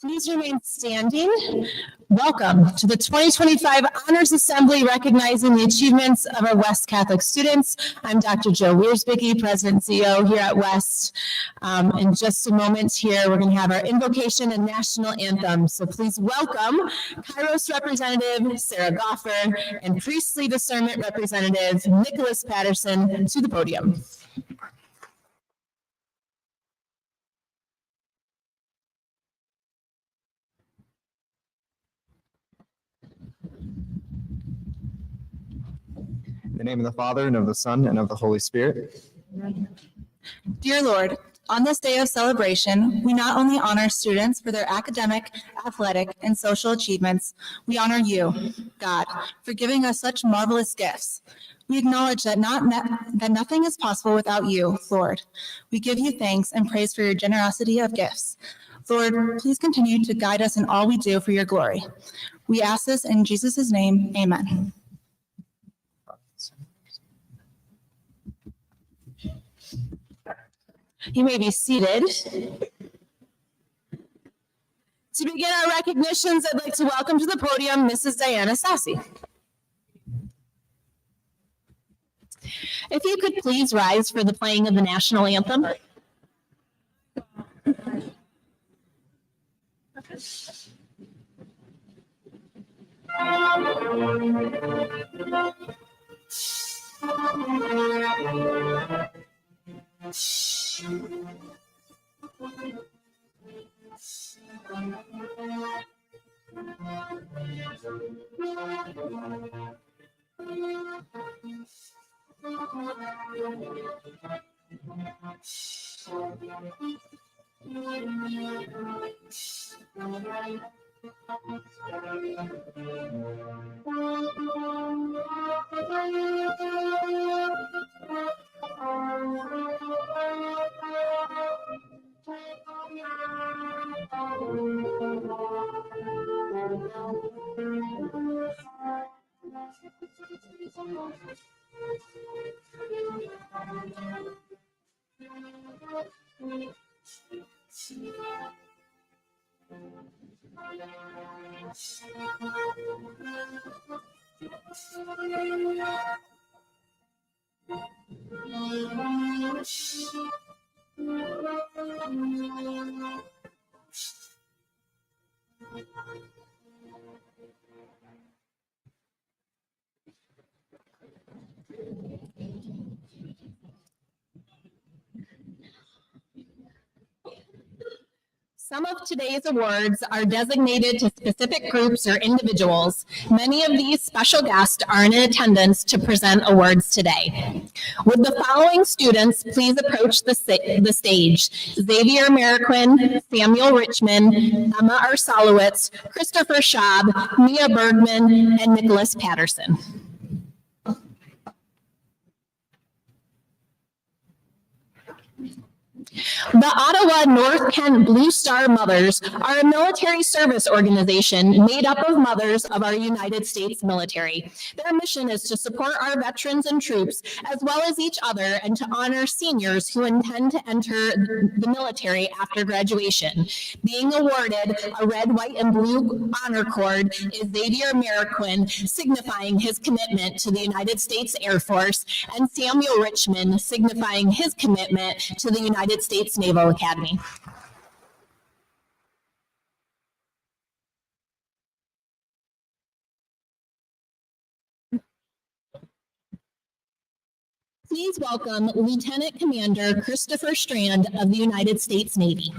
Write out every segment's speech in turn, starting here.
Please remain standing. Welcome to the 2025 Honors Assembly recognizing the achievements of our West Catholic students. I'm Dr. Joe Wiersbicki, President and CEO here at West. In just a moment here, we're going to have our invocation and national anthem. So please welcome Kairos Representative Sarah Goffer and Priestly Discernment Representative Nicholas Patterson to the podium. In the name of the Father, and of the Son, and of the Holy Spirit. Dear Lord, on this day of celebration, we not only honor students for their academic, athletic, and social achievements, we honor you, God, for giving us such marvelous gifts. We acknowledge that nothing is possible without you, Lord. We give you thanks and praise for your generosity of gifts. Lord, please continue to guide us in all we do for your glory. We ask this in Jesus' name, amen. You may be seated. To begin our recognitions, I'd like to welcome to the podium Mrs. Diana Sassy. If you could please rise for the playing of the national anthem. Some of today's awards are designated to specific groups or individuals. Many of these special guests are in attendance to present awards today. Would the following students please approach the stage? Xavier Mariquin, Samuel Richmond, Emma Arsalowitz, Christopher Schaub, Mia Bergman, and Nicholas Patterson. The Ottawa North Kent Blue Star Mothers are a military service organization made up of mothers of our United States military. Their mission is to support our veterans and troops, as well as each other, and to honor seniors who intend to enter the military after graduation. Being awarded a red, white, and blue honor cord is Xavier Mariquin, signifying his commitment to the United States Air Force, and Samuel Richmond, signifying his commitment to the United States Naval Academy. Please welcome Lieutenant Commander Christopher Strand of the United States Navy.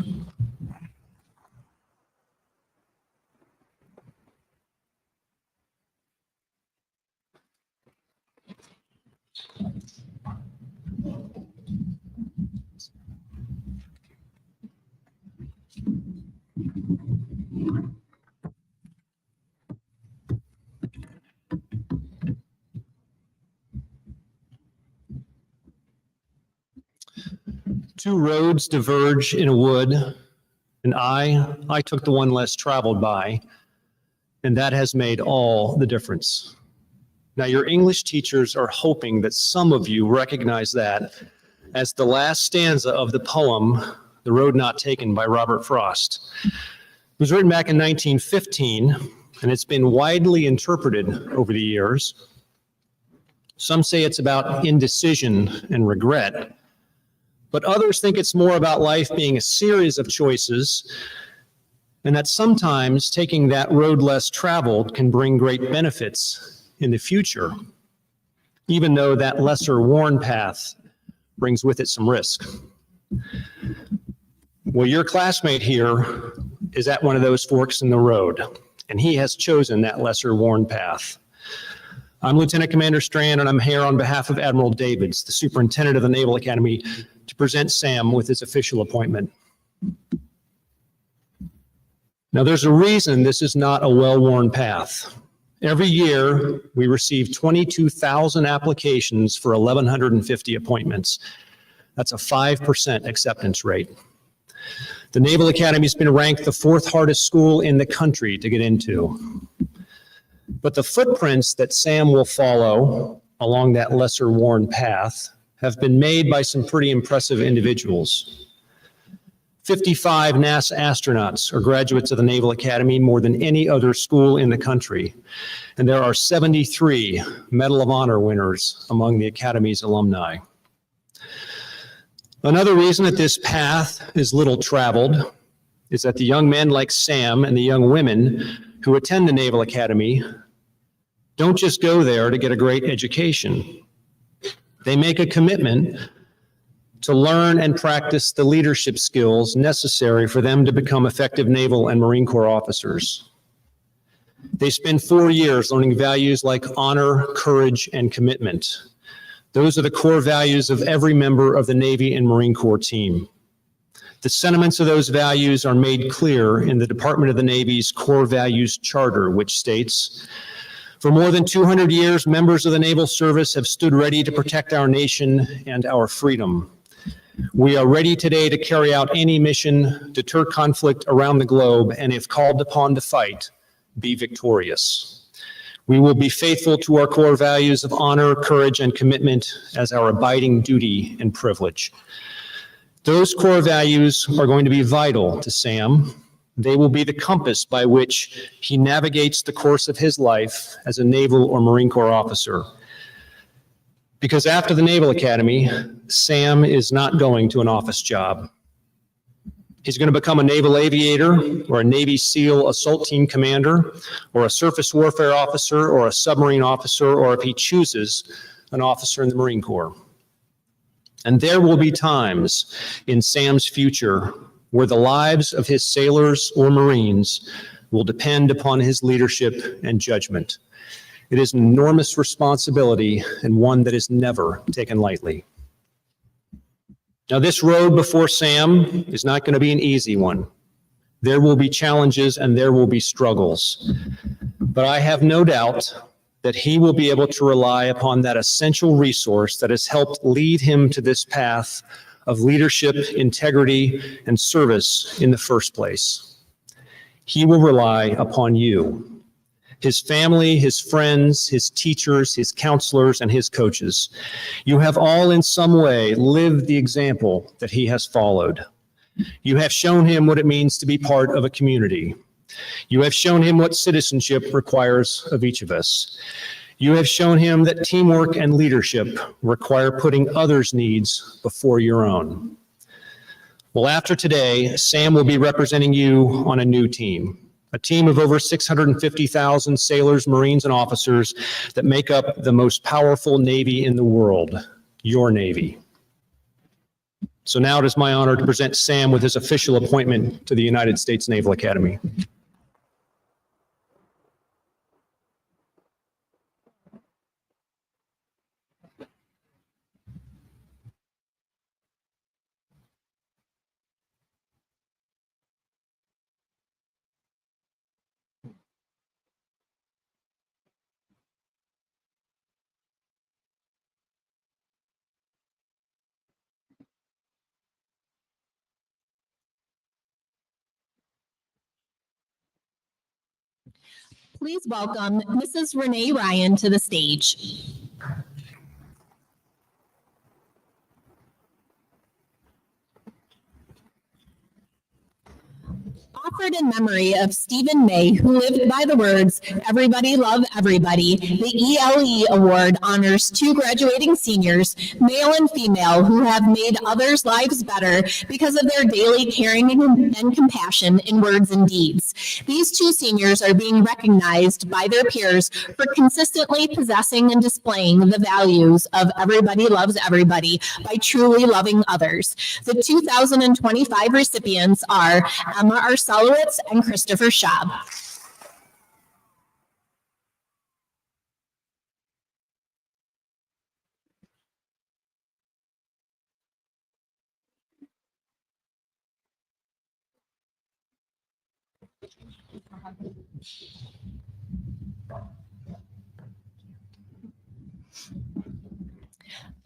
Two roads diverge in a wood, and I took the one less traveled by, and that has made all the difference. Now, your English teachers are hoping that some of you recognize that as the last stanza of the poem, The Road Not Taken by Robert Frost. It was written back in 1915, and it's been widely interpreted over the years. Some say it's about indecision and regret, but others think it's more about life being a series of choices, and that sometimes taking that road less traveled can bring great benefits in the future, even though that lesser worn path brings with it some risk. Well, your classmate here is at one of those forks in the road, and he has chosen that lesser worn path. I'm Lieutenant Commander Strand, and I'm here on behalf of Admiral Davids, the Superintendent of the Naval Academy, to present Sam with his official appointment. Now, there's a reason this is not a well-worn path. Every year, we receive 22,000 applications for 1,150 appointments. That's a 5% acceptance rate. The Naval Academy has been ranked the fourth hardest school in the country to get into. But the footprints that Sam will follow along that lesser worn path have been made by some pretty impressive individuals. 55 NASA astronauts are graduates of the Naval Academy, more than any other school in the country. And there are 73 Medal of Honor winners among the Academy's alumni. Another reason that this path is little traveled is that the young men like Sam and the young women who attend the Naval Academy don't just go there to get a great education. They make a commitment to learn and practice the leadership skills necessary for them to become effective Naval and Marine Corps officers. They spend 4 years learning values like honor, courage, and commitment. Those are the core values of every member of the Navy and Marine Corps team. The sentiments of those values are made clear in the Department of the Navy's Core Values Charter, which states, "For more than 200 years, members of the Naval Service have stood ready to protect our nation and our freedom. We are ready today to carry out any mission, deter conflict around the globe, and if called upon to fight, be victorious. We will be faithful to our core values of honor, courage, and commitment as our abiding duty and privilege." Those core values are going to be vital to Sam. They will be the compass by which he navigates the course of his life as a Naval or Marine Corps officer. Because after the Naval Academy, Sam is not going to an office job. He's going to become a naval aviator or a Navy SEAL assault team commander or a surface warfare officer or a submarine officer, or if he chooses, an officer in the Marine Corps. And there will be times in Sam's future where the lives of his sailors or Marines will depend upon his leadership and judgment. It is an enormous responsibility and one that is never taken lightly. Now, this road before Sam is not going to be an easy one. There will be challenges and there will be struggles. But I have no doubt that he will be able to rely upon that essential resource that has helped lead him to this path of leadership, integrity, and service in the first place. He will rely upon you, his family, his friends, his teachers, his counselors, and his coaches. You have all in some way lived the example that he has followed. You have shown him what it means to be part of a community. You have shown him what citizenship requires of each of us. You have shown him that teamwork and leadership require putting others' needs before your own. Well, after today, Sam will be representing you on a new team, a team of over 650,000 sailors, Marines, and officers that make up the most powerful Navy in the world, your Navy. So now it is my honor to present Sam with his official appointment to the United States Naval Academy. Please welcome Mrs. Renee Ryan to the stage. Offered in memory of Stephen May, who lived by the words, "Everybody love everybody," the ELE Award honors two graduating seniors, male and female, who have made others' lives better because of their daily caring and compassion in words and deeds. These two seniors are being recognized by their peers for consistently possessing and displaying the values of everybody loves everybody by truly loving others. The 2025 recipients are Emma Arsalowitz and Christopher Schaub.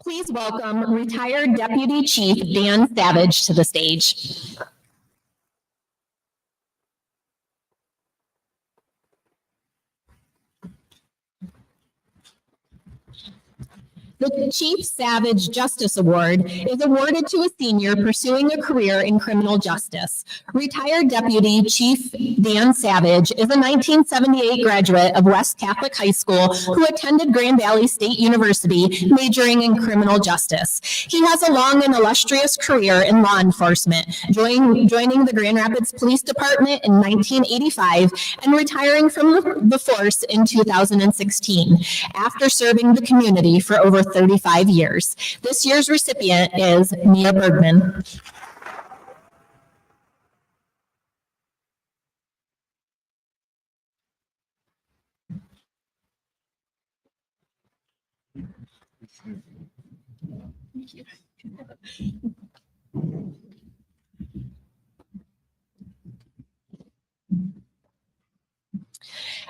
Please welcome retired Deputy Chief Dan Savage to the stage. The Chief Savage Justice Award is awarded to a senior pursuing a career in criminal justice. Retired Deputy Chief Dan Savage is a 1978 graduate of West Catholic High School who attended Grand Valley State University, majoring in criminal justice. He has a long and illustrious career in law enforcement, joining the Grand Rapids Police Department in 1985 and retiring from the force in 2016 after serving the community for over 35 years. This year's recipient is Mia Bergman.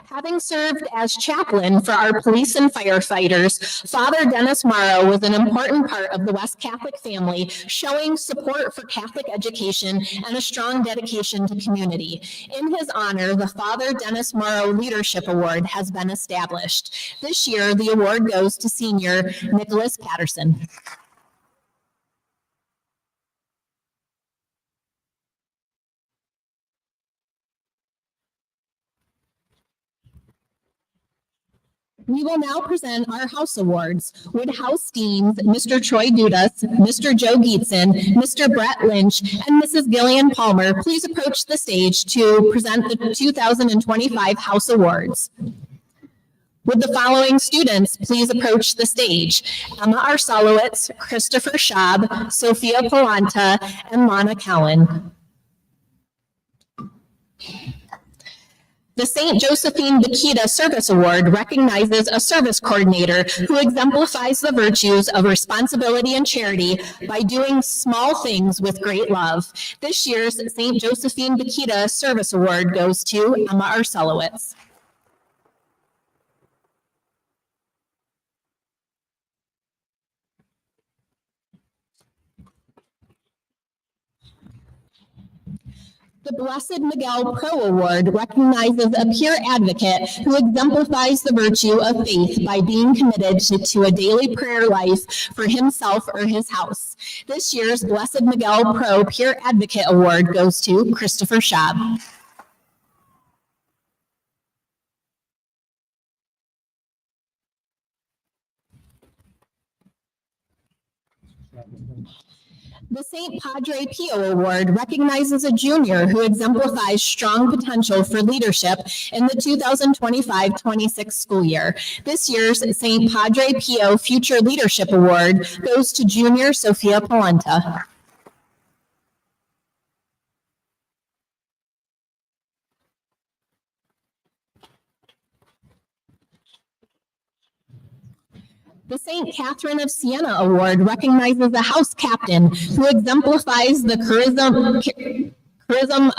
Having served as chaplain for our police and firefighters, Father Dennis Morrow was an important part of the West Catholic family, showing support for Catholic education and a strong dedication to community. In his honor, the Father Dennis Morrow Leadership Award has been established. This year, the award goes to senior Nicholas Patterson. We will now present our House Awards. Would House Deans Mr. Troy Dudas, Mr. Joe Gietzen, Mr. Brett Lynch, and Mrs. Gillian Palmer please approach the stage to present the 2025 House Awards? Would the following students please approach the stage? Emma Arsalowitz, Christopher Schaub, Sophia Polanta, and Lana Cowan. The St. Josephine Bakita Service Award recognizes a service coordinator who exemplifies the virtues of responsibility and charity by doing small things with great love. This year's St. Josephine Bakita Service Award goes to Emma Arcelowitz. The Blessed Miguel Pro Award recognizes a pure advocate who exemplifies the virtue of faith by being committed to a daily prayer life for himself or his house. This year's Blessed Miguel Pro Pure Advocate Award goes to Christopher Schaub. The St. Padre Pio Award recognizes a junior who exemplifies strong potential for leadership in the 2025-26 school year. This year's St. Padre Pio Future Leadership Award goes to junior Sophia Polenta. The St. Catherine of Siena Award recognizes a house captain who exemplifies the charism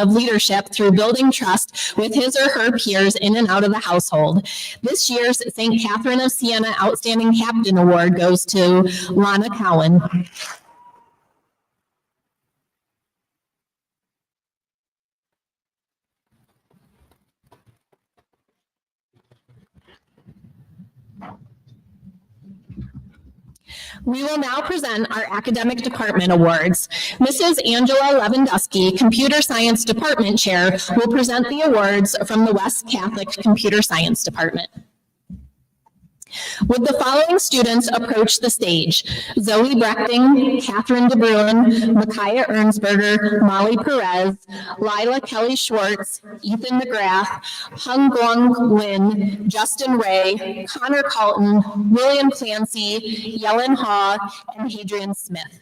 of leadership through building trust with his or her peers in and out of the household. This year's St. Catherine of Siena Outstanding Captain Award goes to Lana Cowan. We will now present our academic department awards. Mrs. Angela Lewandowski, Computer Science Department Chair, will present the awards from the West Catholic Computer Science Department. Would the following students approach the stage? Zoe Brechting, Catherine DeBruin, Micaiah Ernsberger, Molly Perez, Lila Kelly Schwartz, Ethan McGrath, Hung Guang Nguyen, Justin Ray, Connor Calton, William Clancy, Yellen Haw, and Hadrian Smith.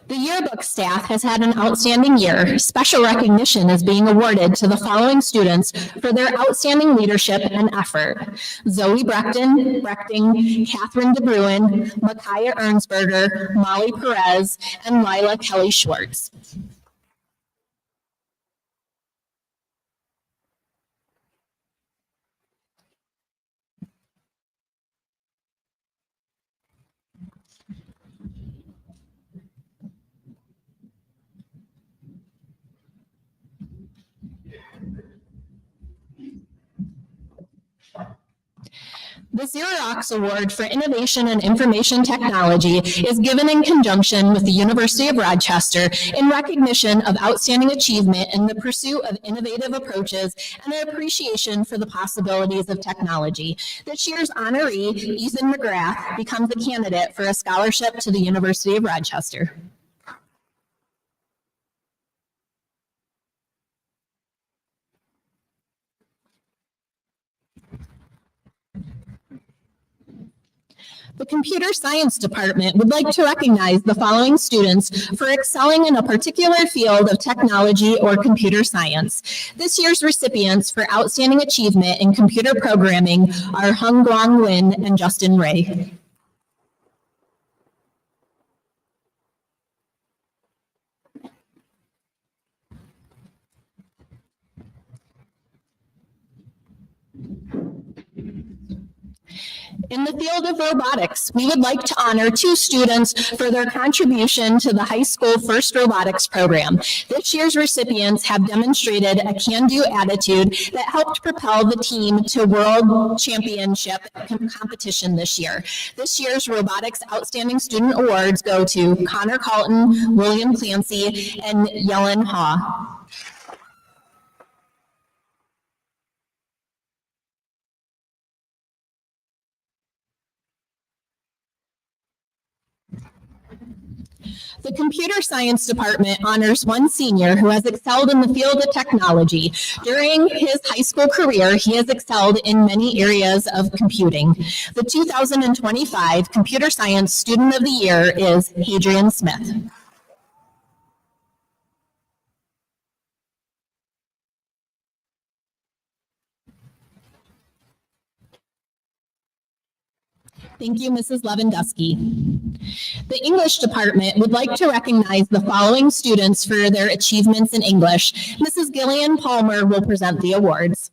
The yearbook staff has had an outstanding year. Special recognition is being awarded to the following students for their outstanding leadership and effort: Zoe Brechting, Catherine DeBruin, Micaiah Ernsberger, Molly Perez, and Lila Kelly Schwartz. The Xerox Award for Innovation and Information Technology is given in conjunction with the University of Rochester in recognition of outstanding achievement in the pursuit of innovative approaches and an appreciation for the possibilities of technology. This year's honoree, Ethan McGrath, becomes a candidate for a scholarship to the University of Rochester. The Computer Science Department would like to recognize the following students for excelling in a particular field of technology or computer science. This year's recipients for outstanding achievement in computer programming are Hung Guang Nguyen and Justin Ray. In the field of robotics, we would like to honor 2 students for their contribution to the high school first robotics program. This year's recipients have demonstrated a can-do attitude that helped propel the team to world championship competition this year. This year's robotics outstanding student awards go to Connor Calton, William Clancy, and Yellen Haw. The Computer Science Department honors one senior who has excelled in the field of technology. During his high school career, he has excelled in many areas of computing. The 2025 Computer Science Student of the Year is Hadrian Smith. Thank you, Mrs. Lewandowski. The English department would like to recognize the following students for their achievements in English. Mrs. Gillian Palmer will present the awards.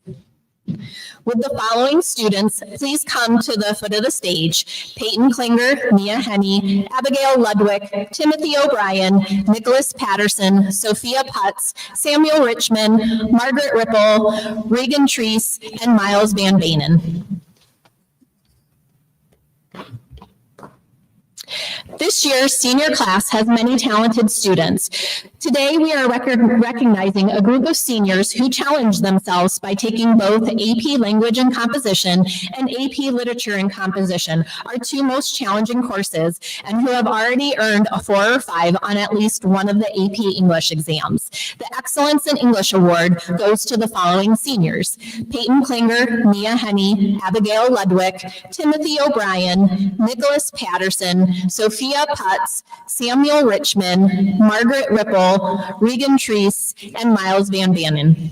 Would the following students please come to the foot of the stage? Peyton Klinger, Mia Henney, Abigail Ludwig, Timothy O'Brien, Nicholas Patterson, Sophia Putz, Samuel Richmond, Margaret Ripple, Regan Treese, and Miles Van Banen. This year's senior class has many talented students. Today, we are recognizing a group of seniors who challenged themselves by taking both AP Language and Composition and AP Literature and Composition, our two most challenging courses, and who have already earned a 4 or 5 on at least one of the AP English exams. The Excellence in English Award goes to the following seniors: Peyton Klinger, Mia Henney, Abigail Ludwig, Timothy O'Brien, Nicholas Patterson, Sophia Putz, Samuel Richmond, Margaret Ripple, Regan Treese, and Miles Van Banen.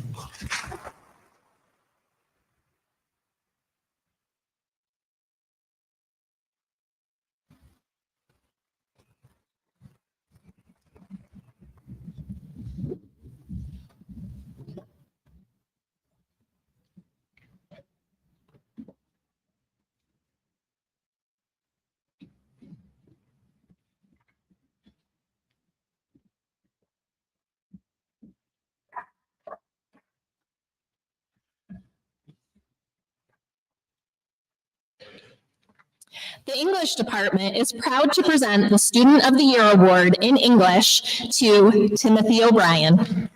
The English department is proud to present the Student of the Year Award in English to Timothy O'Brien.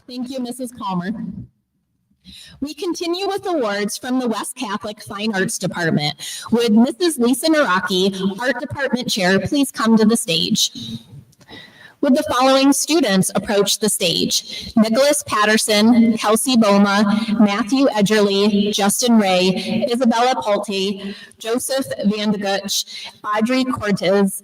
Thank you, Mrs. Palmer. We continue with awards from the West Catholic Fine Arts Department. Would Mrs. Lisa Naraki, Art Department Chair, please come to the stage? Would the following students approach the stage? Nicholas Patterson, Kelsey Boma, Matthew Edgerly, Justin Ray, Isabella Pulte, Joseph Vandeguch, Audrey Cortez,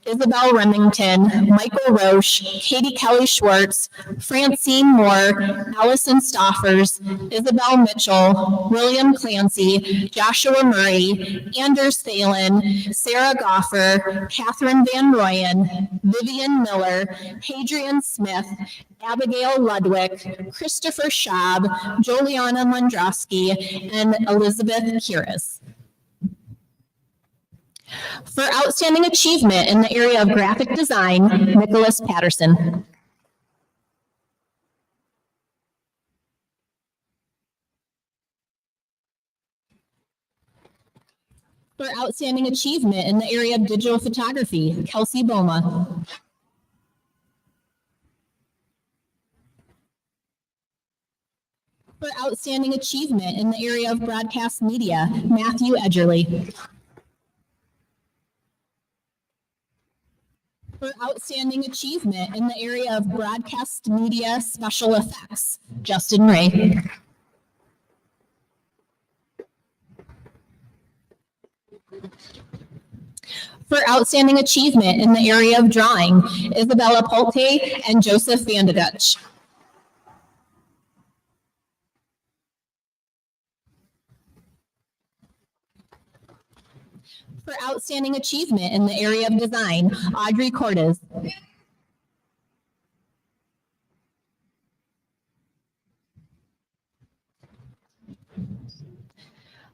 Isabel Remington, Michael Roche, Katie Kelly Schwartz, Francine Moore, Allison Stoffers, Isabel Mitchell, William Clancy, Joshua Murray, Anders Thalen, Sarah Goffer, Catherine Van Royen, Vivian Miller, Hadrian Smith, Abigail Ludwig, Christopher Schaub, Joliana Mondrowski, and Elizabeth Kiris. For outstanding achievement in the area of graphic design, Nicholas Patterson. For outstanding achievement in the area of digital photography, Kelsey Boma. For outstanding achievement in the area of broadcast media, Matthew Edgerly. For outstanding achievement in the area of broadcast media special effects, Justin Ray. For outstanding achievement in the area of drawing, Isabella Pulte and Joseph Vandeguch. For outstanding achievement in the area of design, Audrey Cortez.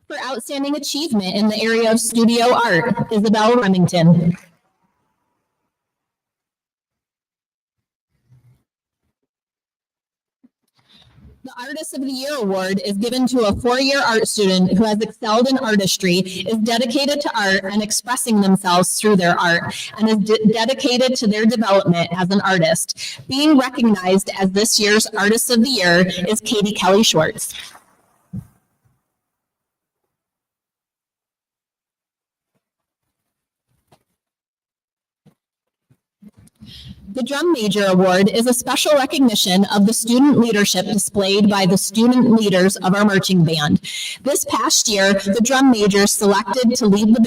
For outstanding achievement in the area of studio art, Isabel Remington. The Artist of the Year Award is given to a 4-year art student who has excelled in artistry, is dedicated to art and expressing themselves through their art, and is dedicated to their development as an artist. Being recognized as this year's Artist of the Year is Katie Kelly Schwartz. The Drum Major Award is a special recognition of the student leadership displayed by the student leaders of our marching band. This past year, the drum majors selected to lead the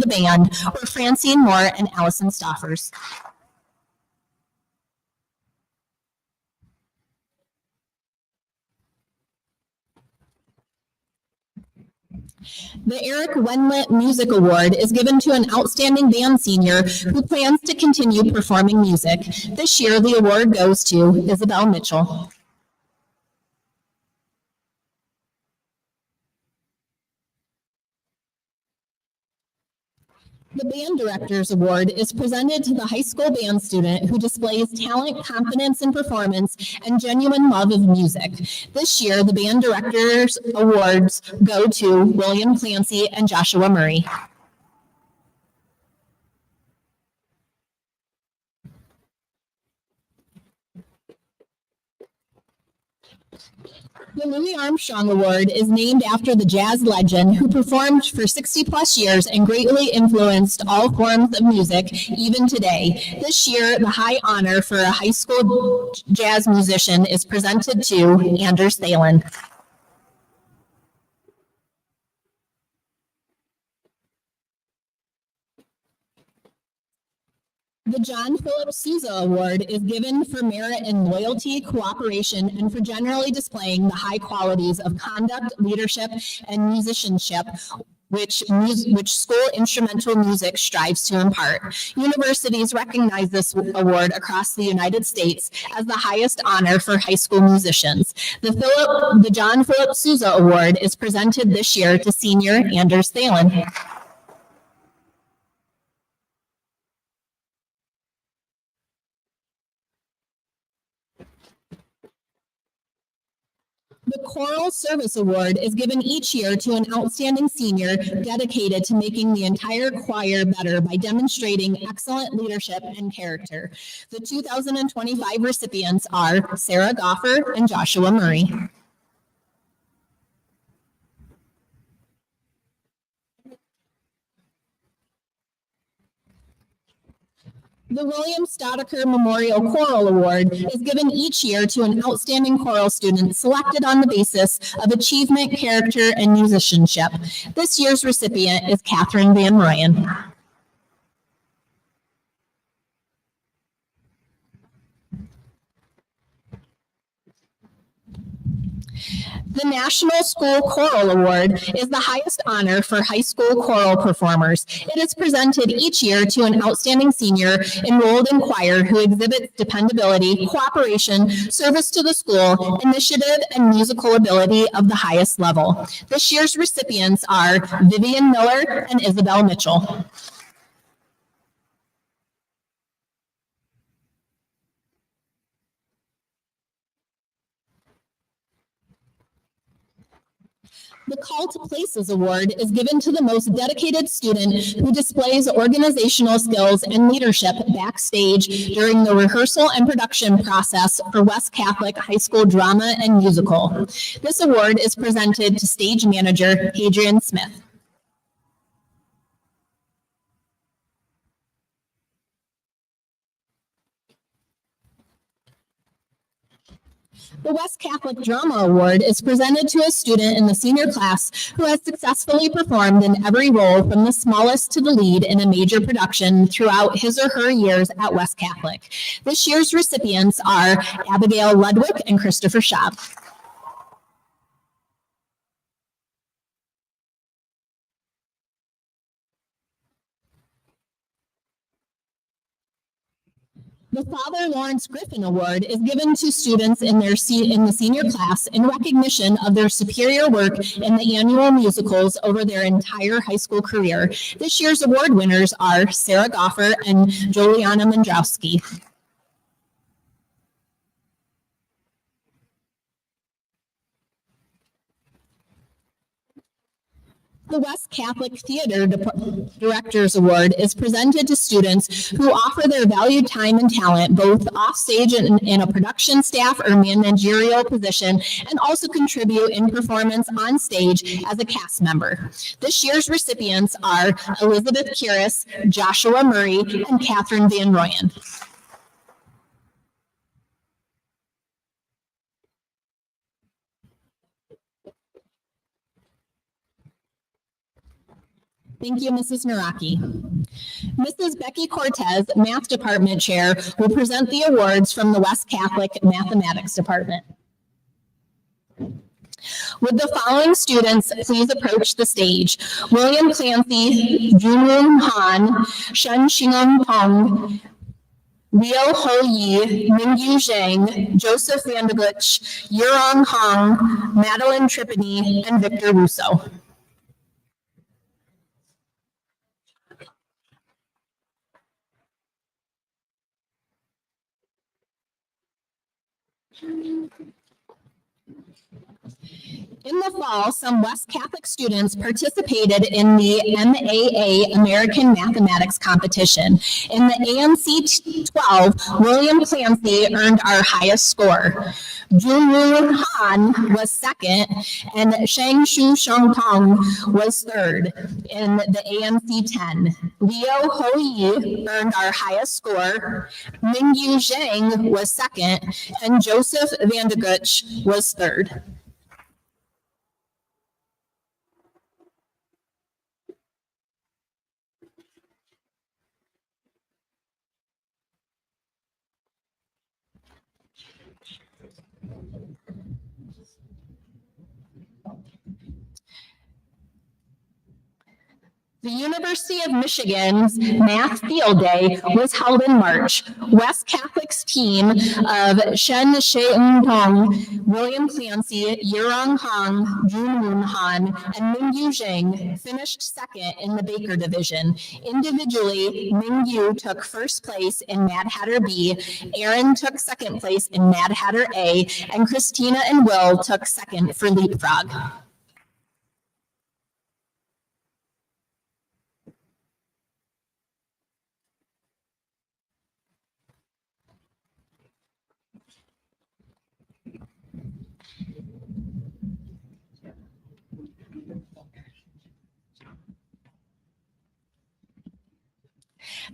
band were Francine Moore and Allison Stoffers. The Eric Wenlet Music Award is given to an outstanding band senior who plans to continue performing music. This year, the award goes to Isabel Mitchell. The Band Directors Award is presented to the high school band student who displays talent, confidence in performance, and genuine love of music. This year, the Band Directors Awards go to William Clancy and Joshua Murray. The Louis Armstrong Award is named after the jazz legend who performed for 60-plus years and greatly influenced all forms of music, even today. This year, the high honor for a high school jazz musician is presented to Anders Thalen. The John Philip Sousa Award is given for merit in loyalty, cooperation, and for generally displaying the high qualities of conduct, leadership, and musicianship which school instrumental music strives to impart. Universities recognize this award across the United States as the highest honor for high school musicians. The John Philip Sousa Award is presented this year to senior Anders Thalen. The Choral Service Award is given each year to an outstanding senior dedicated to making the entire choir better by demonstrating excellent leadership and character. The 2025 recipients are Sarah Goffer and Joshua Murray. The William Stoddaker Memorial Choral Award is given each year to an outstanding choral student selected on the basis of achievement, character, and musicianship. This year's recipient is Catherine Van Ryan. The National School Choral Award is the highest honor for high school choral performers. It is presented each year to an outstanding senior enrolled in choir who exhibits dependability, cooperation, service to the school, initiative, and musical ability of the highest level. This year's recipients are Vivian Miller and Isabel Mitchell. The Call to Places Award is given to the most dedicated student who displays organizational skills and leadership backstage during the rehearsal and production process for West Catholic High School Drama and Musical. This award is presented to stage manager Adrian Smith. The West Catholic Drama Award is presented to a student in the senior class who has successfully performed in every role from the smallest to the lead in a major production throughout his or her years at West Catholic. This year's recipients are Abigail Ludwig and Christopher Schaub. The Father Lawrence Griffin Award is given to students in the senior class in recognition of their superior work in the annual musicals over their entire high school career. This year's award winners are Sarah Goffer and Juliana Mandrowski. The West Catholic Theater Directors Award is presented to students who offer their valued time and talent both offstage in a production staff or managerial position, and also contribute in performance on stage as a cast member. This year's recipients are Elizabeth Curis, Joshua Murray, and Catherine Van Royen. Thank you, Mrs. Naraki. Mrs. Becky Cortez, Math Department Chair, will present the awards from the West Catholic Mathematics Department. Would the following students please approach the stage? William Clancy, Junwoon Han, Shen Xingeng Peng, Liu Ho Yi, Mingyu Zhang, Joseph Vandeguch, Yurong Hong, Madeline Tripany, and Victor Russo. In the fall, some West Catholic students participated in the MAA American Mathematics Competition. In the ANC 12, William Clancy earned our highest score. Junwoo Han was second, and Shang Shu Shongtong was third in the ANC 10. Liu Ho Yi earned our highest score. Mingyu Zhang was second, and Joseph Vandeguch was third. The University of Michigan's Math Field Day was held in March. West Catholic's team of Shen Sheung-tong, William Clancy, Yurong Hong, Junwoon Han, and Mingyu Zhang finished second in the Baker division. Individually, Mingyu took first place in Mad Hatter B, Aaron took second place in Mad Hatter A, and Christina and Will took second for Leapfrog.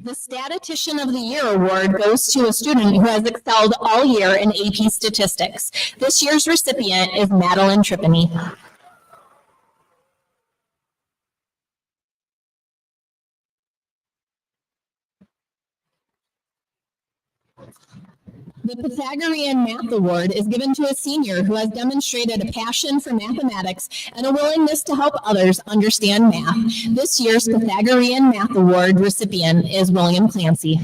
The Statistician of the Year award goes to a student who has excelled all year in AP Statistics. This year's recipient is Madeline Tripany. The Pythagorean Math Award is given to a senior who has demonstrated a passion for mathematics and a willingness to help others understand math. This year's Pythagorean Math Award recipient is William Clancy.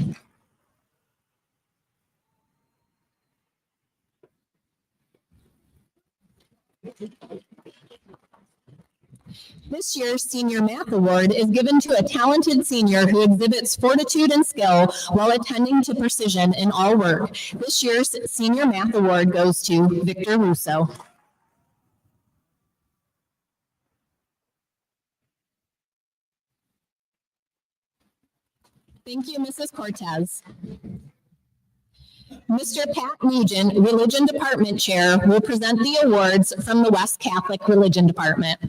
This year's Senior Math Award is given to a talented senior who exhibits fortitude and skill while attending to precision in all work. This year's Senior Math Award goes to Victor Russo. Thank you, Mrs. Cortez. Mr. Pat Nugent, Religion Department Chair, will present the awards from the West Catholic Religion Department.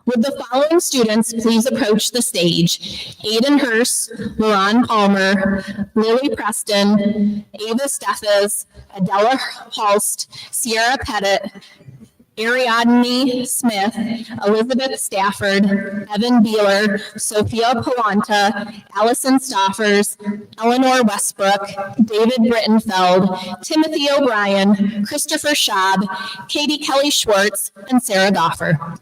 Would the following students please approach the stage? Aiden Hurst, Lauren Palmer, Lily Preston, Ava Steffes, Adela Hulst, Sierra Pettit, Ariadne Smith, Elizabeth Stafford, Evan Beeler, Sophia Palanta, Allison Stoffers, Eleanor Westbrook, David Brittenfeld, Timothy O'Brien, Christopher Schaub, Katie Kelly Schwartz, and Sarah Goffer.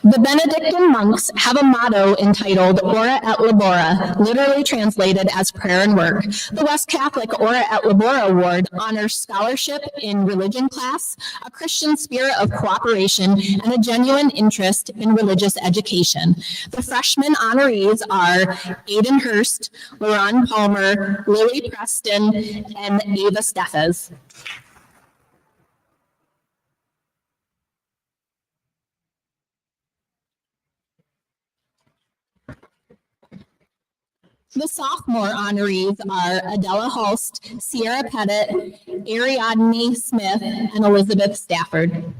The Benedictine monks have a motto entitled Ora et Labora, literally translated as prayer and work. The West Catholic Ora et Labora Award honors scholarship in religion class, a Christian spirit of cooperation, and a genuine interest in religious education. The freshman honorees are Aiden Hurst, Lauren Palmer, Lily Preston, and Ava Steffes. The sophomore honorees are Adela Holst, Sierra Pettit, Ariadne Smith, and Elizabeth Stafford.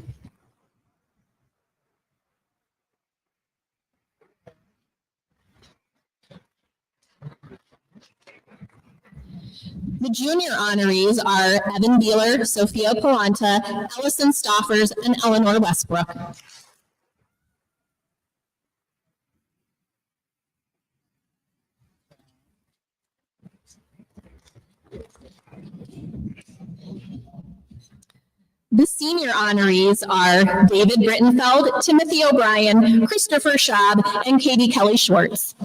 The junior honorees are Evan Beeler, Sophia Palanta, Ellison Stoffers, and Eleanor Westbrook. The senior honorees are David Brittenfeld, Timothy O'Brien, Christopher Schaub, and Katie Kelly Schwartz.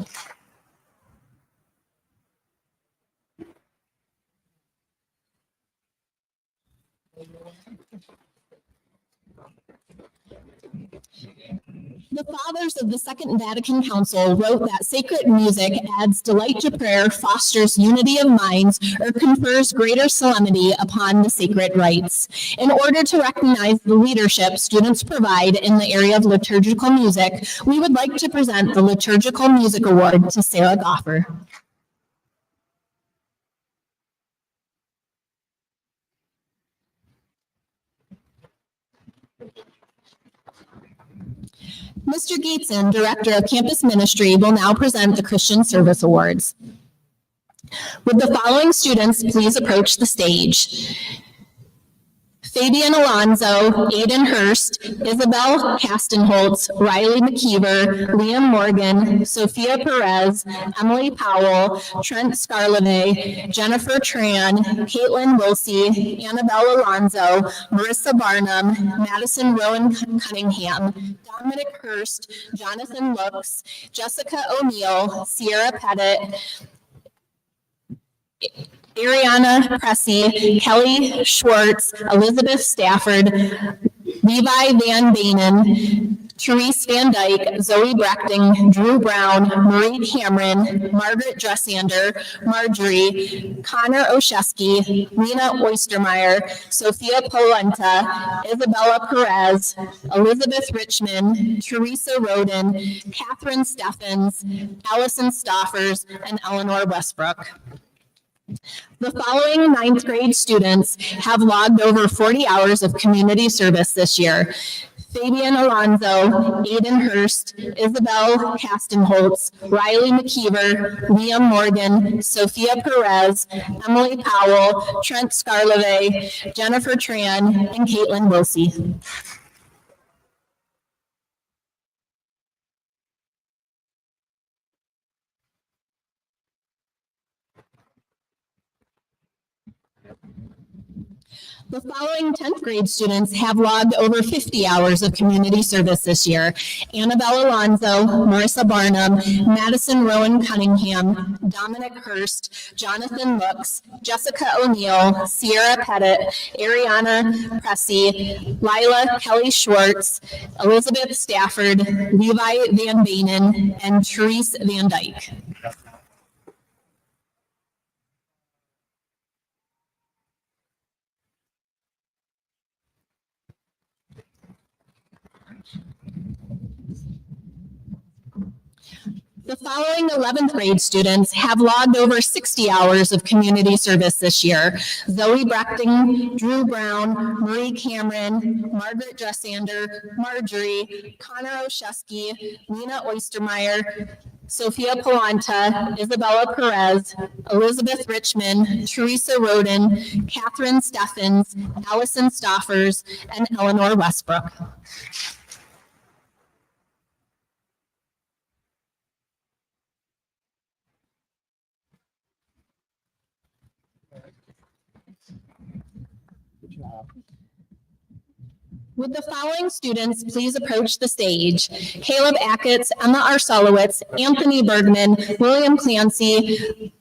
The fathers of the Second Vatican Council wrote that sacred music adds delight to prayer, fosters unity of minds, or confers greater solemnity upon the sacred rites. In order to recognize the leadership students provide in the area of liturgical music, we would like to present the Liturgical Music Award to Sarah Goffer. Mr. Gateson, Director of Campus Ministry, will now present the Christian Service Awards. Would the following students please approach the stage? Fabian Alonzo, Aiden Hurst, Isabel Castenholtz, Riley McKeever, Liam Morgan, Sophia Perez, Emily Powell, Trent Scarleve, Jennifer Tran, Caitlin Wilsey, Annabelle Alonzo, Marissa Barnum, Madison Rowan Cunningham, Dominic Hurst, Jonathan Looks, Jessica O'Neill, Sierra Pettit, Ariana Pressey, Kelly Schwartz, Elizabeth Stafford, Levi Van Banen, Therese Van Dyke, Zoe Brechting, Drew Brown, Marie Cameron, Margaret Dressander, Marjorie, Connor Oshesky, Lena Oystermeyer, Sophia Polenta, Isabella Perez, Elizabeth Richmond, Teresa Roden, Catherine Steffens, Allison Stoffers, and Eleanor Westbrook. The following ninth grade students have logged over 40 hours of community service this year. Fabian Alonzo, Aiden Hurst, Isabel Castenholtz, Riley McKeever, Liam Morgan, Sophia Perez, Emily Powell, Trent Scarleve, Jennifer Tran, and Caitlin Wilsey. The following 10th grade students have logged over 50 hours of community service this year. Annabelle Alonzo, Marissa Barnum, Madison Rowan Cunningham, Dominic Hurst, Jonathan Looks, Jessica O'Neill, Sierra Pettit, Ariana Pressey, Lila Kelly Schwartz, Elizabeth Stafford, Levi Van Banen, and Therese Van Dyke. The following 11th grade students have logged over 60 hours of community service this year. Zoe Brechting, Drew Brown, Marie Cameron, Margaret Dressander, Marjorie, Connor Oshesky, Lena Oystermeyer, Sophia Polanta, Isabella Perez, Elizabeth Richmond, Teresa Roden, Catherine Steffens, Allison Stoffers, and Eleanor Westbrook. Would the following students please approach the stage? Caleb Ackett, Emma Arsolowitz, Anthony Bergman, William Clancy,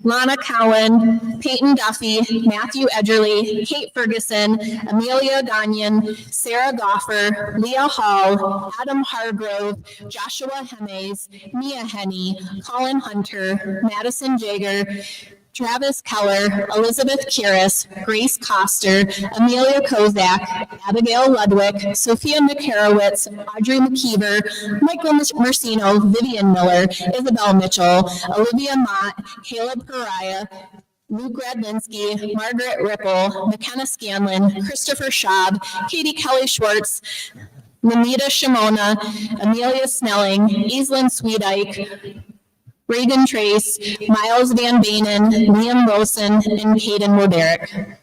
Lana Cowan, Peyton Duffy, Matthew Edgerly, Kate Ferguson, Amelia Gagnon, Sarah Goffer, Leah Hall, Adam Hargrove, Joshua Hemes, Mia Henney, Colin Hunter, Madison Jager, Travis Keller, Elizabeth Kiris, Grace Coster, Amelia Kozak, Abigail Ludwig, Sophia McCarowitz, Audrey McKeever, Michael Mercino, Vivian Miller, Isabel Mitchell, Olivia Mott, Caleb Pariah, Luke Radlinsky, Margaret Ripple, McKenna Scanlon, Christopher Schaub, Katie Kelly Schwartz, Lamita Shimona, Amelia Snelling, Aislinn Sweetike, Reagan Trace, Miles Van Banen, Liam Wilson, and Caden Woderick.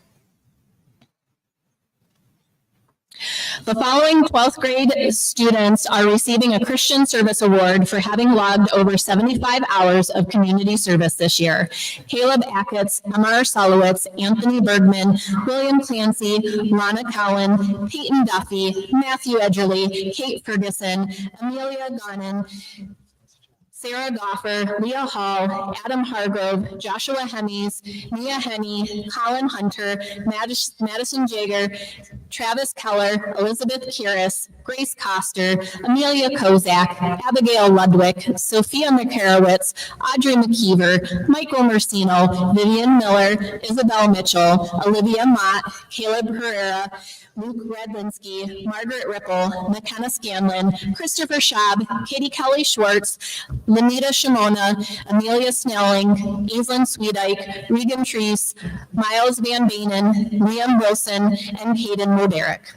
The following 12th grade students are receiving a Christian Service Award for having logged over 75 hours of community service this year. Caleb Achatz, M.R. Solowitz, Anthony Bergman, William Clancy, Lana Cowan, Peyton Duffy, Matthew Edgerly, Kate Ferguson, Amelia Garnon, Sarah Goffer, Leah Hall, Adam Hargrove, Joshua Hemies, Mia Henney, Colin Hunter, Madison Jager, Travis Keller, Elizabeth Kiris, Grace Coster, Amelia Kozak, Abigail Ludwig, Sophia McCarowitz, Audrey McKeever, Michael Mercino, Vivian Miller, Isabel Mitchell, Olivia Mott, Caleb Herrera, Luke Radlinsky, Margaret Ripple, McKenna Scanlon, Christopher Schaub, Katie Kelly Schwartz, Lanita Shimona, Amelia Snelling, Aislinn Sweetike, Regan Treese, Miles Van Banen, Liam Wilson, and Caden Woderick.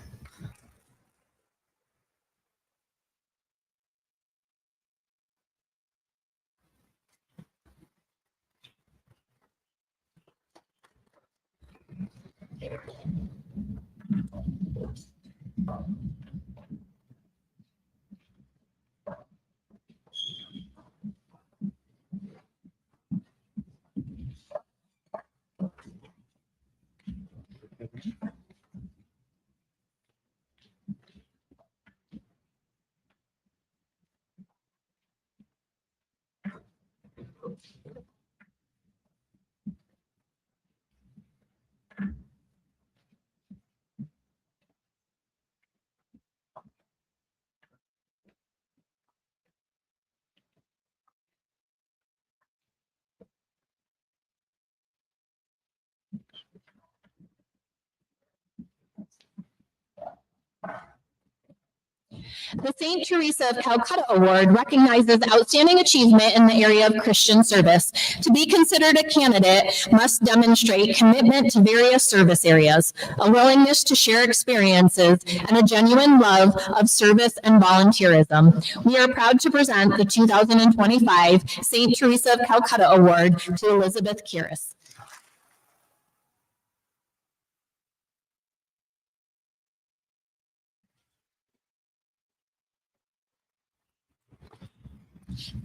The St. Teresa of Calcutta Award recognizes outstanding achievement in the area of Christian service. To be considered a candidate must demonstrate commitment to various service areas, a willingness to share experiences, and a genuine love of service and volunteerism. We are proud to present the 2025 St. Teresa of Calcutta Award to Elizabeth Kiris.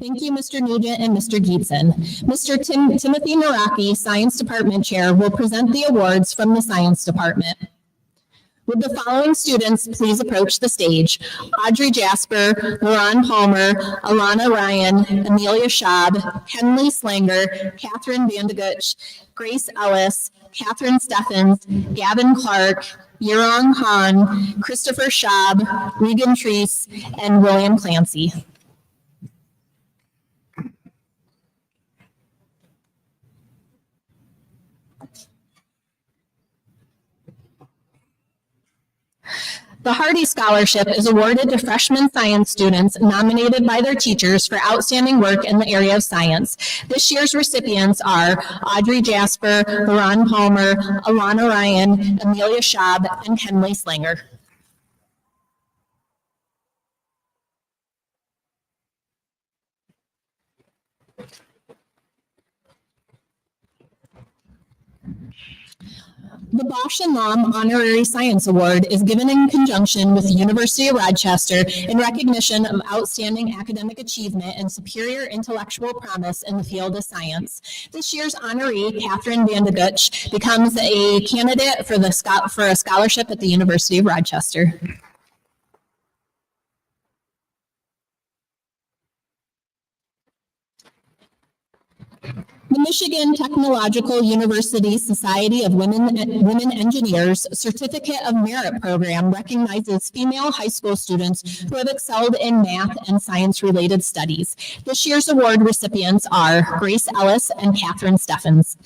Thank you, Mr. Nugent and Mr. Geetson. Mr. Timothy Naraki, Science Department Chair, will present the awards from the Science Department. Would the following students please approach the stage? Audrey Jasper, Lauren Palmer, Alana Ryan, Amelia Schaub, Henley Slanger, Catherine Vandeguch, Grace Ellis, Catherine Steffens, Gavin Clark, Yurong Han, Christopher Schaub, Regan Treese, and William Clancy. The Hardy Scholarship is awarded to freshman science students nominated by their teachers for outstanding work in the area of science. This year's recipients are Audrey Jasper, Lauren Palmer, Alana Ryan, Amelia Schaub, and Henley Slanger. The Bosch and Lom Honorary Science Award is given in conjunction with the University of Rochester in recognition of outstanding academic achievement and superior intellectual promise in the field of science. This year's honoree, Catherine Vandeguch, becomes a candidate for a scholarship at the University of Rochester. The Michigan Technological University Society of Women Engineers Certificate of Merit Program recognizes female high school students who have excelled in math and science-related studies. This year's award recipients are Grace Ellis and Catherine Steffens.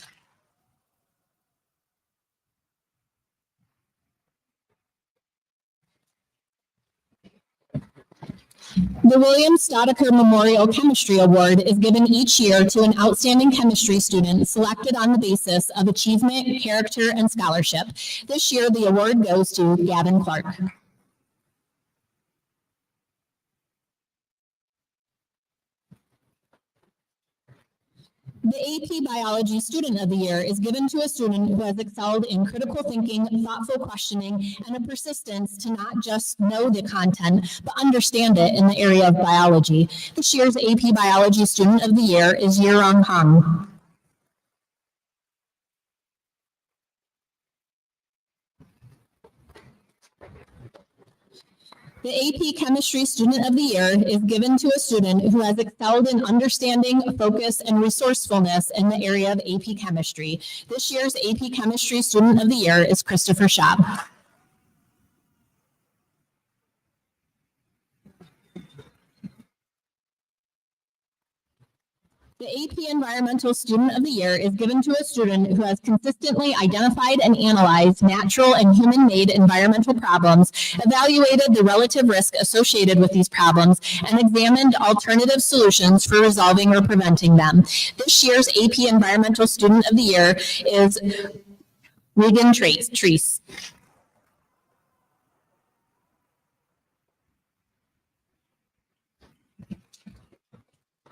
The William Stoddicker Memorial Chemistry Award is given each year to an outstanding chemistry student selected on the basis of achievement, character, and scholarship. This year, the award goes to Gavin Clark. The AP Biology Student of the Year is given to a student who has excelled in critical thinking, thoughtful questioning, and a persistence to not just know the content, but understand it in the area of biology. This year's AP Biology Student of the Year is Yirong Hong. The AP Chemistry Student of the Year is given to a student who has excelled in understanding, focus, and resourcefulness in the area of AP Chemistry. This year's AP Chemistry Student of the Year is Christopher Schaub. The AP Environmental Student of the Year is given to a student who has consistently identified and analyzed natural and human-made environmental problems, evaluated the relative risk associated with these problems, and examined alternative solutions for resolving or preventing them. This year's AP Environmental Student of the Year is Regan Treese.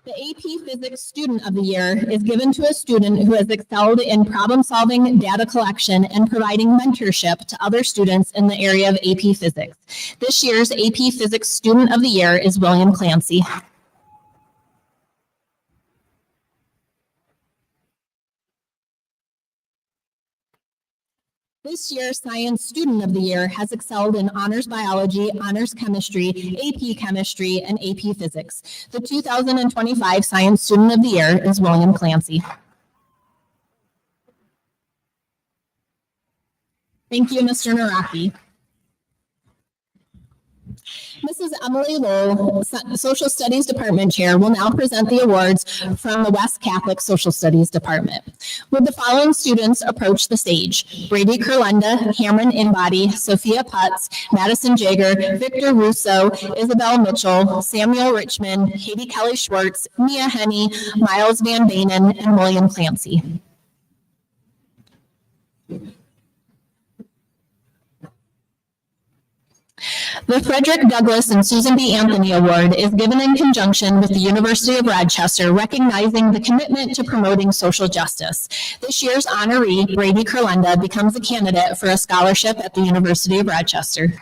The AP Physics Student of the Year is given to a student who has excelled in problem-solving, data collection, and providing mentorship to other students in the area of AP Physics. This year's AP Physics Student of the Year is William Clancy. This year's Science Student of the Year has excelled in Honors Biology, Honors Chemistry, AP Chemistry, and AP Physics. The 2025 Science Student of the Year is William Clancy. Thank you, Mr. Naraki. Mrs. Emily Lowell, Social Studies Department Chair, will now present the awards from the West Catholic Social Studies Department. Would the following students approach the stage? Brady Kurlenda, Cameron Inbody, Sophia Putz, Madison Jager, Victor Russo, Isabel Mitchell, Samuel Richmond, Katie Kelly Schwartz, Mia Henney, Miles Van Banen, and William Clancy. The Frederick Douglass and Susan B. Anthony Award is given in conjunction with the University of Rochester, recognizing the commitment to promoting social justice. This year's honoree, Brady Kurlenda, becomes a candidate for a scholarship at the University of Rochester.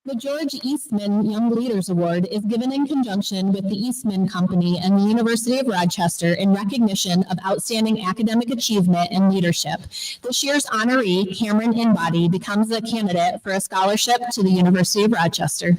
The George Eastman Young Leaders Award is given in conjunction with the Eastman Company and the University of Rochester in recognition of outstanding academic achievement and leadership. This year's honoree, Cameron Inbody, becomes a candidate for a scholarship to the University of Rochester.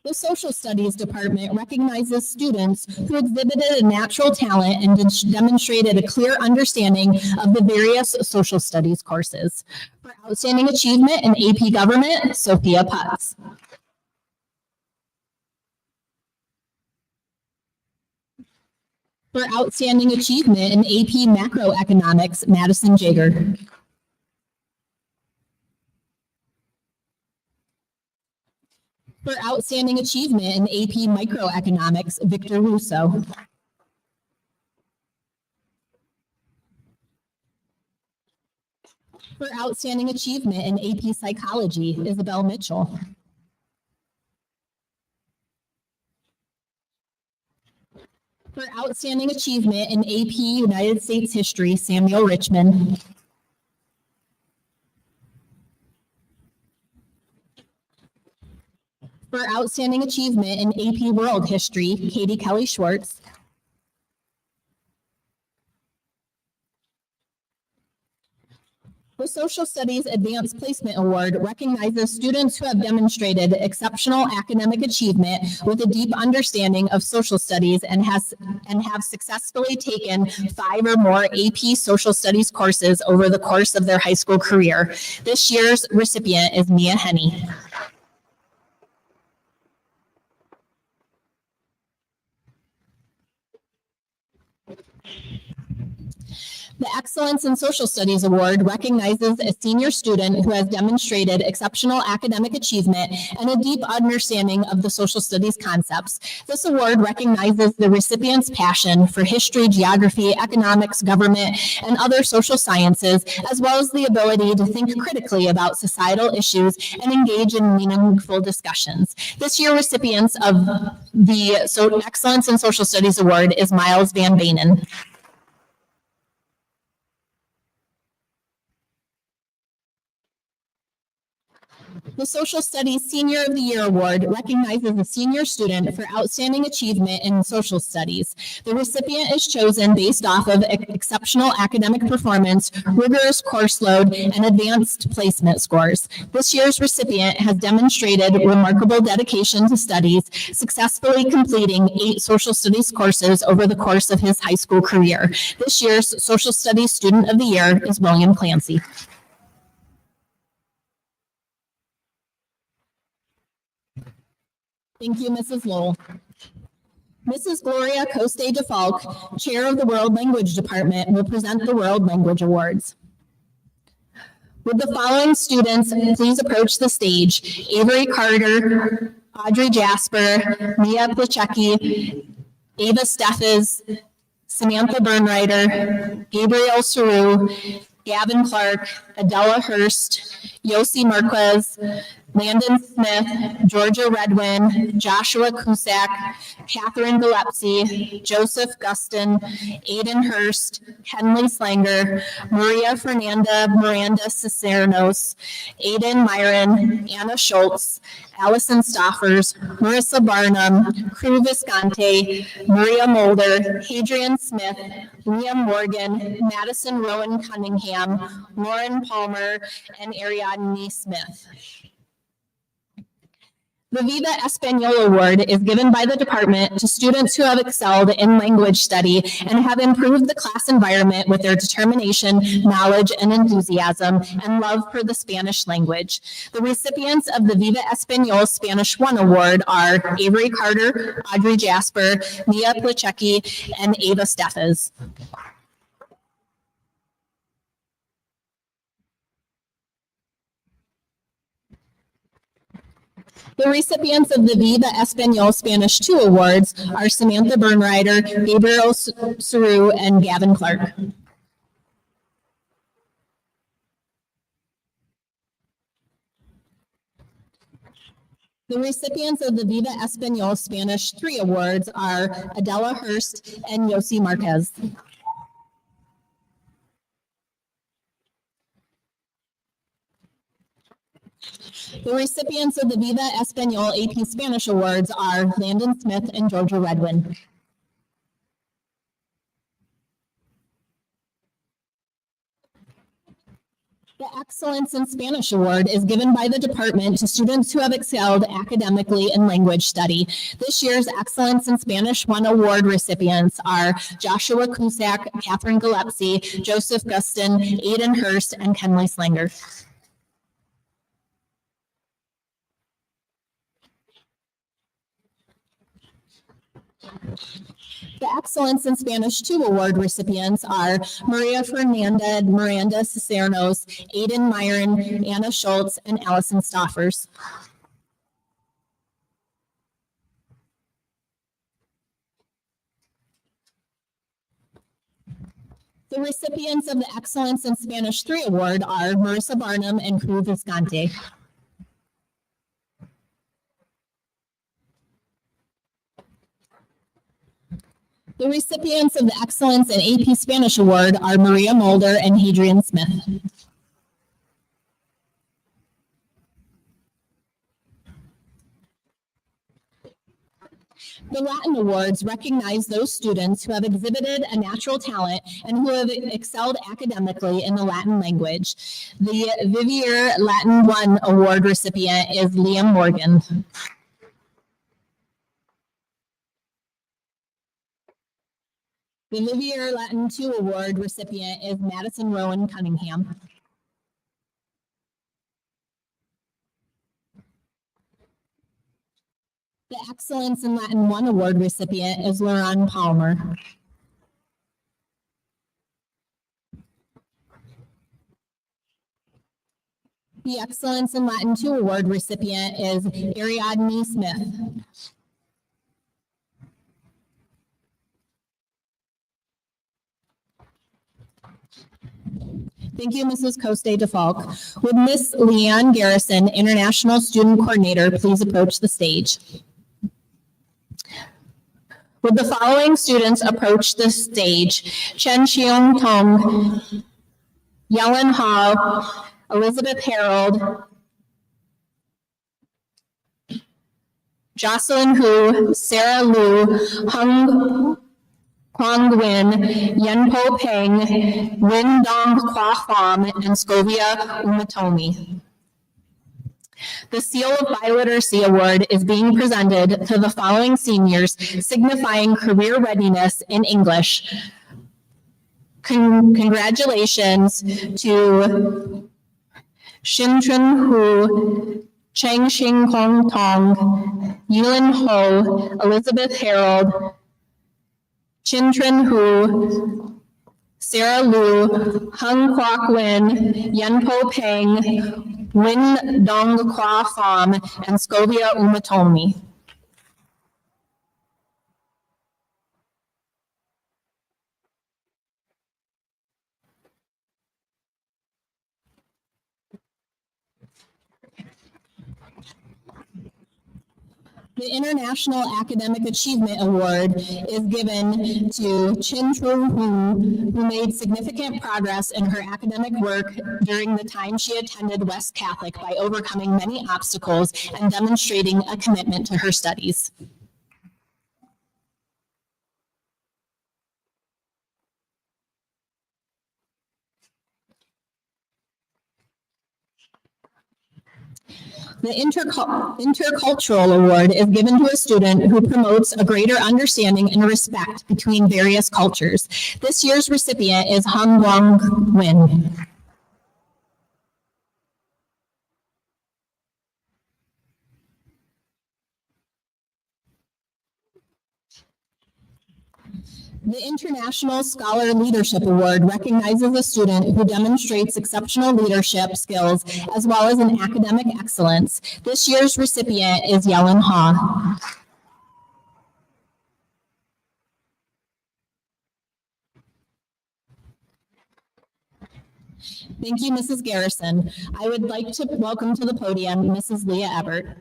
The Social Studies Department recognizes students who exhibited a natural talent and demonstrated a clear understanding of the various social studies courses. For outstanding achievement in AP Government, Sophia Putz. For outstanding achievement in AP Macroeconomics, Madison Jager. For outstanding achievement in AP Microeconomics, Victor Russo. For outstanding achievement in AP Psychology, Isabel Mitchell. For outstanding achievement in AP United States History, Samuel Richmond. For outstanding achievement in AP World History, Katie Kelly Schwartz. The Social Studies Advanced Placement Award recognizes students who have demonstrated exceptional academic achievement with a deep understanding of social studies and have successfully taken 5 or more AP Social Studies courses over the course of their high school career. This year's recipient is Mia Henney. Excellence in Social Studies Award recognizes a senior student who has demonstrated exceptional academic achievement and a deep understanding of the social studies concepts. This award recognizes the recipient's passion for history, geography, economics, government, and other social sciences, as well as the ability to think critically about societal issues and engage in meaningful discussions. This year, recipients of the Excellence in Social Studies Award is Miles Van Banen. The Social Studies Senior of the Year Award recognizes a senior student for outstanding achievement in social studies. The recipient is chosen based off of exceptional academic performance, rigorous course load, and advanced placement scores. This year's recipient has demonstrated remarkable dedication to studies, successfully completing 8 social studies courses over the course of his high school career. This year's Social Studies Student of the Year is William Clancy. Thank you, Mrs. Lowell. Mrs. Gloria Coste de Falk, Chair of the World Language Department, will present the World Language Awards. Would the following students please approach the stage? Avery Carter, Audrey Jasper, Mia Plachecki, Ava Steffes, Samantha Bernreiter, Gabriel Saru, Gavin Clark, Adela Hurst, Yossi Marquez, Landon Smith, Georgia Redwin, Joshua Cusack, Catherine Gillespie, Joseph Guston, Aiden Hurst, Henley Slanger, Maria Fernanda Miranda Cicernos, Aiden Myron, Anna Schultz, Allison Stoffers, Marissa Barnum, Crew Visconti, Maria Mulder, Hadrian Smith, Liam Morgan, Madison Rowan Cunningham, Lauren Palmer, and Ariadne Smith. The Viva Español Award is given by the department to students who have excelled in language study and have improved the class environment with their determination, knowledge, and enthusiasm, and love for the Spanish language. The recipients of the Viva Español Spanish 1 Award are Avery Carter, Audrey Jasper, Mia Plachecki, and Ava Steffes. The recipients of the Viva Español Spanish 2 Awards are Samantha Bernreiter, Gabriel Saru, and Gavin Clark. The recipients of the Viva Español Spanish 3 Awards are Adela Hurst and Yossi Marquez. The recipients of the Viva Español AP Spanish Awards are Landon Smith and Georgia Redwin. The Excellence in Spanish Award is given by the department to students who have excelled academically in language study. This year's Excellence in Spanish 1 Award recipients are Joshua Cusack, Catherine Gillespie, Joseph Guston, Aiden Hurst, and Kenley Slanger. The Excellence in Spanish 2 Award recipients are Maria Fernanda Miranda Cicernos, Aiden Myron, Anna Schultz, and Allison Stoffers. The recipients of the Excellence in Spanish 3 Award are Marissa Barnum and Crew Visconti. The recipients of the Excellence in AP Spanish Award are Maria Mulder and Hadrian Smith. The Latin Awards recognize those students who have exhibited a natural talent and who have excelled academically in the Latin language. The Vivier Latin 1 Award recipient is Liam Morgan. The Vivier Latin 2 Award recipient is Madison Rowan Cunningham. The Excellence in Latin 1 Award recipient is Lauren Palmer. The Excellence in Latin 2 Award recipient is Ariadne Smith. Thank you, Mrs. Coste DeFalk. Would Miss Leanne Garrison, International Student Coordinator, please approach the stage? Would the following students approach the stage? Chen Xiong Tong, Yellen Ha, Elizabeth Harold, Jocelyn Hu, Sarah Liu, Hung Kwang Nguyen, Yenpo Peng, Win Dong Kwa Pham, and Scovia Umatomi. The Seal of Biliteracy Award is being presented to the following seniors, signifying career readiness in English. Congratulations to Shin Chun Hu, Cheng Xing Kong Tong, Yilin Ho, Elizabeth Harold, Chin Trin Hu, Sarah Liu, Hung Kwok Win, Yenpo Peng, Win Dong Kwa Pham, and Scovia Umatomi. The International Academic Achievement Award is given to Chin Tru Hu, who made significant progress in her academic work during the time she attended West Catholic by overcoming many obstacles and demonstrating a commitment to her studies. The Intercultural Award is given to a student who promotes a greater understanding and respect between various cultures. This year's recipient is Hung Wong Win. The International Scholar Leadership Award recognizes a student who demonstrates exceptional leadership skills as well as an academic excellence. This year's recipient is Yellen Ha. Thank you, Mrs. Garrison. I would like to welcome to the podium Mrs. Leah Ebert.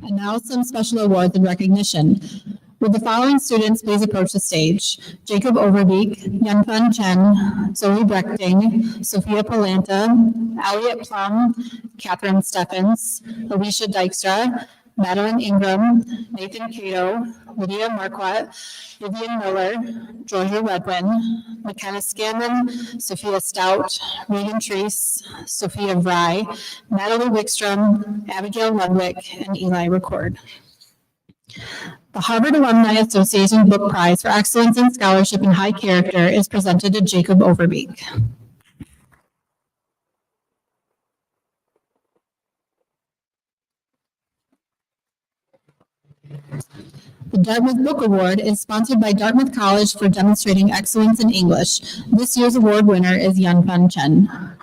And now some special awards and recognition. Would the following students please approach the stage? Jacob Overbeek, Yanfan Chen, Zoe Brechting, Sophia Polanta, Elliot Plum, Catherine Steffens, Alicia Dykstra, Madeline Ingram, Nathan Cato, Lydia Marquardt, Vivian Miller, Georgia Redwin, McKenna Scanlon, Sophia Stout, Regan Treese, Sophia Vry, Natalie Wickstrom, Abigail Ludwig, and Eli Record. The Harvard Alumni Association Book Prize for Excellence in Scholarship and High Character is presented to Jacob Overbeek. The Dartmouth Book Award is sponsored by Dartmouth College for demonstrating excellence in English. This year's award winner is Yanfan Chen.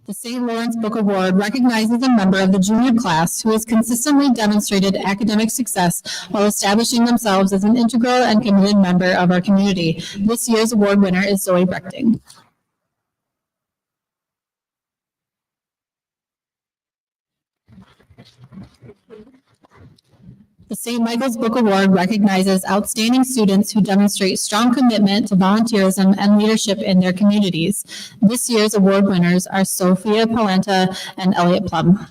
The St. Lawrence Book Award recognizes a member of the junior class who has consistently demonstrated academic success while establishing themselves as an integral and committed member of our community. This year's award winner is Zoe Brechting. The St. Michael's Book Award recognizes outstanding students who demonstrate strong commitment to volunteerism and leadership in their communities. This year's award winners are Sophia Polenta and Elliot Plum.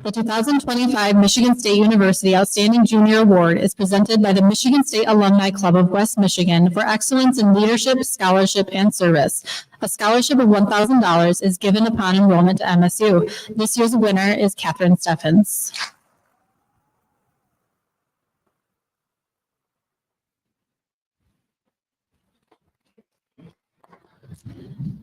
The 2025 Michigan State University Outstanding Junior Award is presented by the Michigan State Alumni Club of West Michigan for excellence in leadership, scholarship, and service. A scholarship of $1,000 is given upon enrollment to MSU. This year's winner is Catherine Steffens.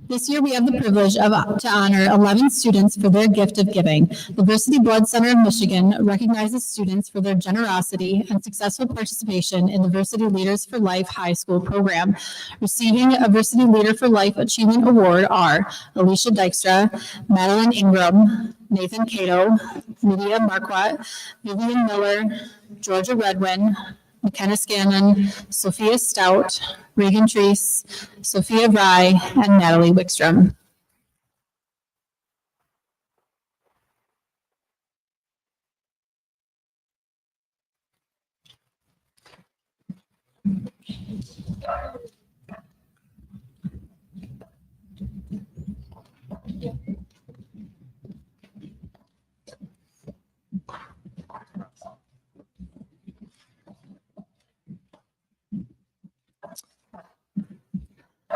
This year, we have the privilege to honor 11 students for their gift of giving. The Versity Blood Center of Michigan recognizes students for their generosity and successful participation in the Versity Leaders for Life High School program. Receiving a Versity Leader for Life Achievement Award are Alicia Dykstra, Madeline Ingram, Nathan Cato, Lydia Marquardt, Vivian Miller, Georgia Redwin, McKenna Scanlon, Sophia Stout, Reagan Treese, Sophia Rye, and Natalie Wickstrom.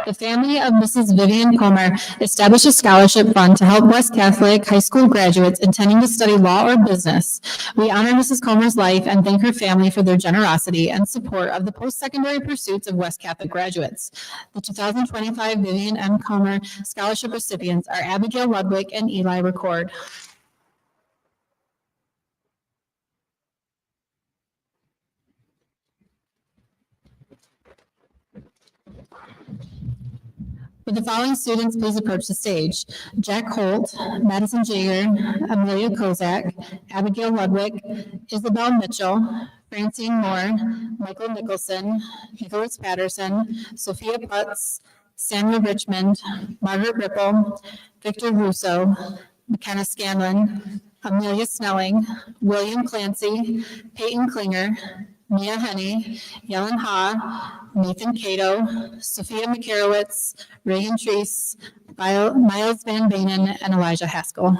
The family of Mrs. Vivian Comer established a scholarship fund to help West Catholic high school graduates intending to study law or business. We honor Mrs. Comer's life and thank her family for their generosity and support of the post-secondary pursuits of West Catholic graduates. The 2025 Vivian M. Comer Scholarship recipients are Abigail Ludwig and Eli Record. Would the following students please approach the stage? Jack Holt, Madison Jager, Amelia Kozak, Abigail Ludwig, Isabel Mitchell, Francine Moore, Michael Nicholson, Nicholas Patterson, Sophia Putz, Samuel Richmond, Margaret Ripple, Victor Russo, McKenna Scanlon, Amelia Snelling, William Clancy, Peyton Klinger, Mia Henney, Yellen Ha, Nathan Cato, Sophia McCarowitz, Reagan Treese, Miles Van Banen, and Elijah Haskell.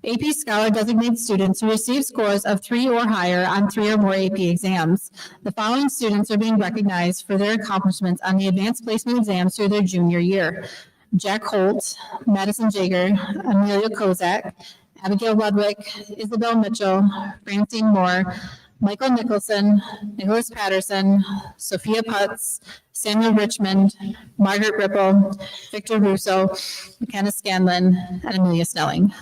AP Scholar designates students who receive scores of 3 or higher on 3 or more AP exams. The following students are being recognized for their accomplishments on the advanced placement exams through their junior year. Jack Holt, Madison Jager, Amelia Kozak, Abigail Ludwig, Isabel Mitchell, Francine Moore, Michael Nicholson, Nicholas Patterson, Sophia Putz, Samuel Richmond, Margaret Ripple, Victor Russo, McKenna Scanlon, and Amelia Snelling.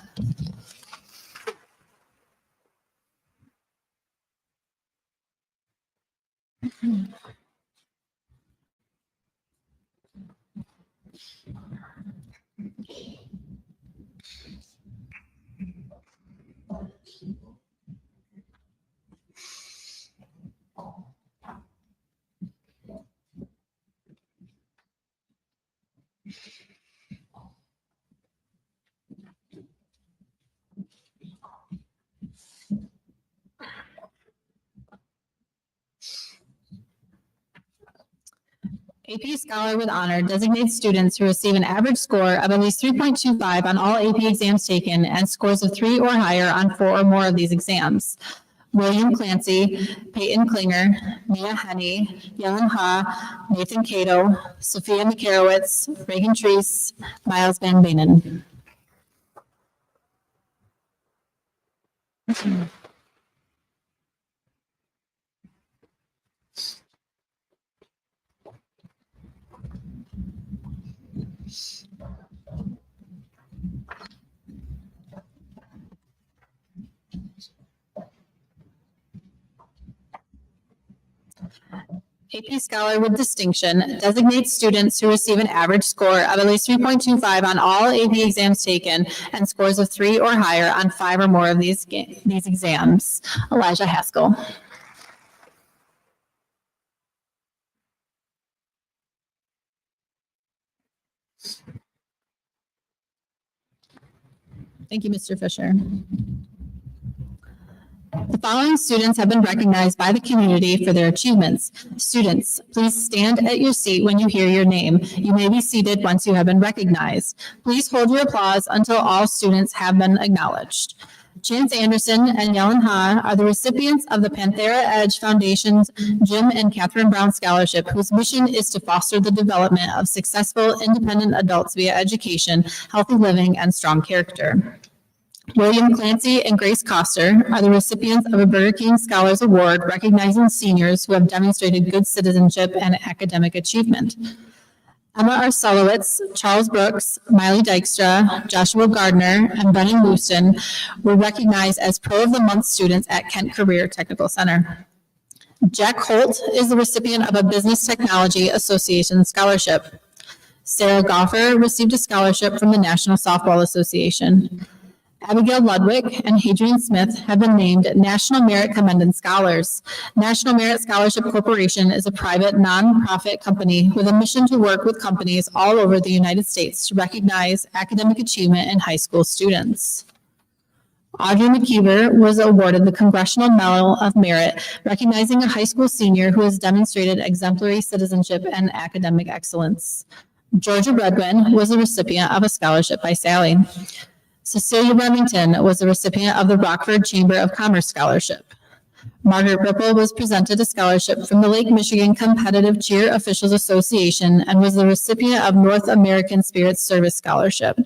AP Scholar with Honor designates students who receive an average score of at least 3.25 on all AP exams taken and scores of 3 or higher on 4 or more of these exams. William Clancy, Peyton Klinger, Mia Henney, Yellen Ha, Nathan Cato, Sophia McCarowitz, Reagan Treese, Miles Van Banen. AP Scholar with Distinction designates students who receive an average score of at least 3.25 on all AP exams taken and scores of 3 or higher on 5 or more of these exams. Elijah Haskell. Thank you, Mr. Fisher. The following students have been recognized by the community for their achievements. Students, please stand at your seat when you hear your name. You may be seated once you have been recognized. Please hold your applause until all students have been acknowledged. Chance Anderson and Yellen Ha are the recipients of the Panthera Edge Foundation's Jim and Catherine Brown Scholarship, whose mission is to foster the development of successful, independent adults via education, healthy living, and strong character. William Clancy and Grace Coster are the recipients of a Burger King Scholars Award recognizing seniors who have demonstrated good citizenship and academic achievement. Emma Arselowitz, Charles Brooks, Miley Dykstra, Joshua Gardner, and Brennan Leuston were recognized as Pro of the Month students at Kent Career Technical Center. Jack Holt is the recipient of a Business Technology Association scholarship. Sarah Goffer received a scholarship from the National Softball Association. Abigail Ludwig and Hadrian Smith have been named National Merit Commended Scholars. National Merit Scholarship Corporation is a private, nonprofit company with a mission to work with companies all over the United States to recognize academic achievement in high school students. Audrey McKeever was awarded the Congressional Medal of Merit, recognizing a high school senior who has demonstrated exemplary citizenship and academic excellence. Georgia Redwin was the recipient of a scholarship by Sally. Cecilia Remington was the recipient of the Rockford Chamber of Commerce Scholarship. Margaret Ripple was presented a scholarship from the Lake Michigan Competitive Cheer Officials Association and was the recipient of North American Spirit Service Scholarship.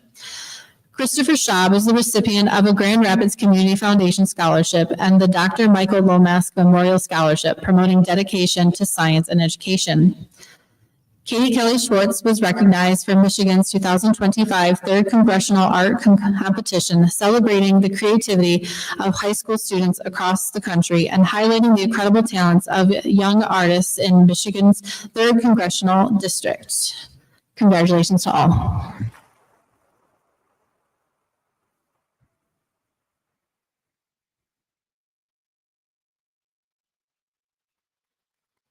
Christopher Schaub was the recipient of a Grand Rapids Community Foundation Scholarship and the Dr. Michael Lomask Memorial Scholarship, promoting dedication to science and education. Katie Kelly Schwartz was recognized for Michigan's 2025 Third Congressional Art Competition, celebrating the creativity of high school students across the country and highlighting the incredible talents of young artists in Michigan's Third Congressional District. Congratulations to all.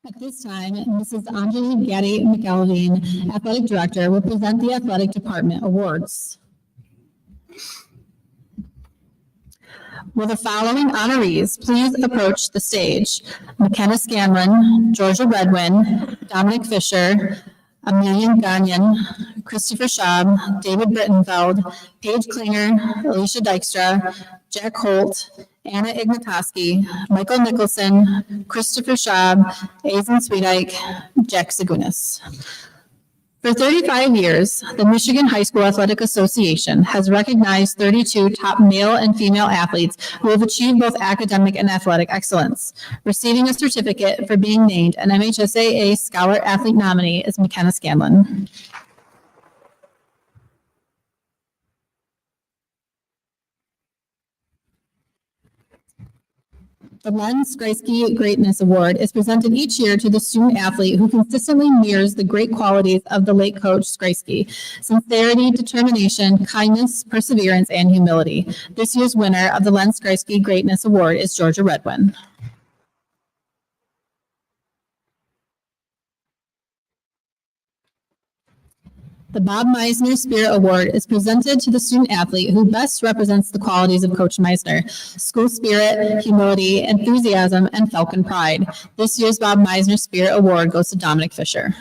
At this time, Mrs. Anjali Gaddy McElveen, Athletic Director, will present the Athletic Department Awards. Will the following honorees please approach the stage? McKenna Scanlon, Georgia Redwin, Dominic Fisher, Amelia Gagnon, Christopher Schaub, David Brittenfeld, Paige Klinger, Alicia Dykstra, Jack Holt, Anna Ignatoski, Michael Nicholson, Christopher Schaub, Aizen Sweetike, Jack Segunis. For 35 years, the Michigan High School Athletic Association has recognized 32 top male and female athletes who have achieved both academic and athletic excellence. Receiving a certificate for being named an MHSAA Scholar Athlete nominee is McKenna Scanlon. The Len Skreisky Greatness Award is presented each year to the student athlete who consistently mirrors the great qualities of the late coach Skreisky: sincerity, determination, kindness, perseverance, and humility. This year's winner of the Len Skreisky Greatness Award is Georgia Redwin. The Bob Meisner Spirit Award is presented to the student athlete who best represents the qualities of Coach Meisner: school spirit, humility, enthusiasm, and Falcon pride. This year's Bob Meisner Spirit Award goes to Dominic Fisher.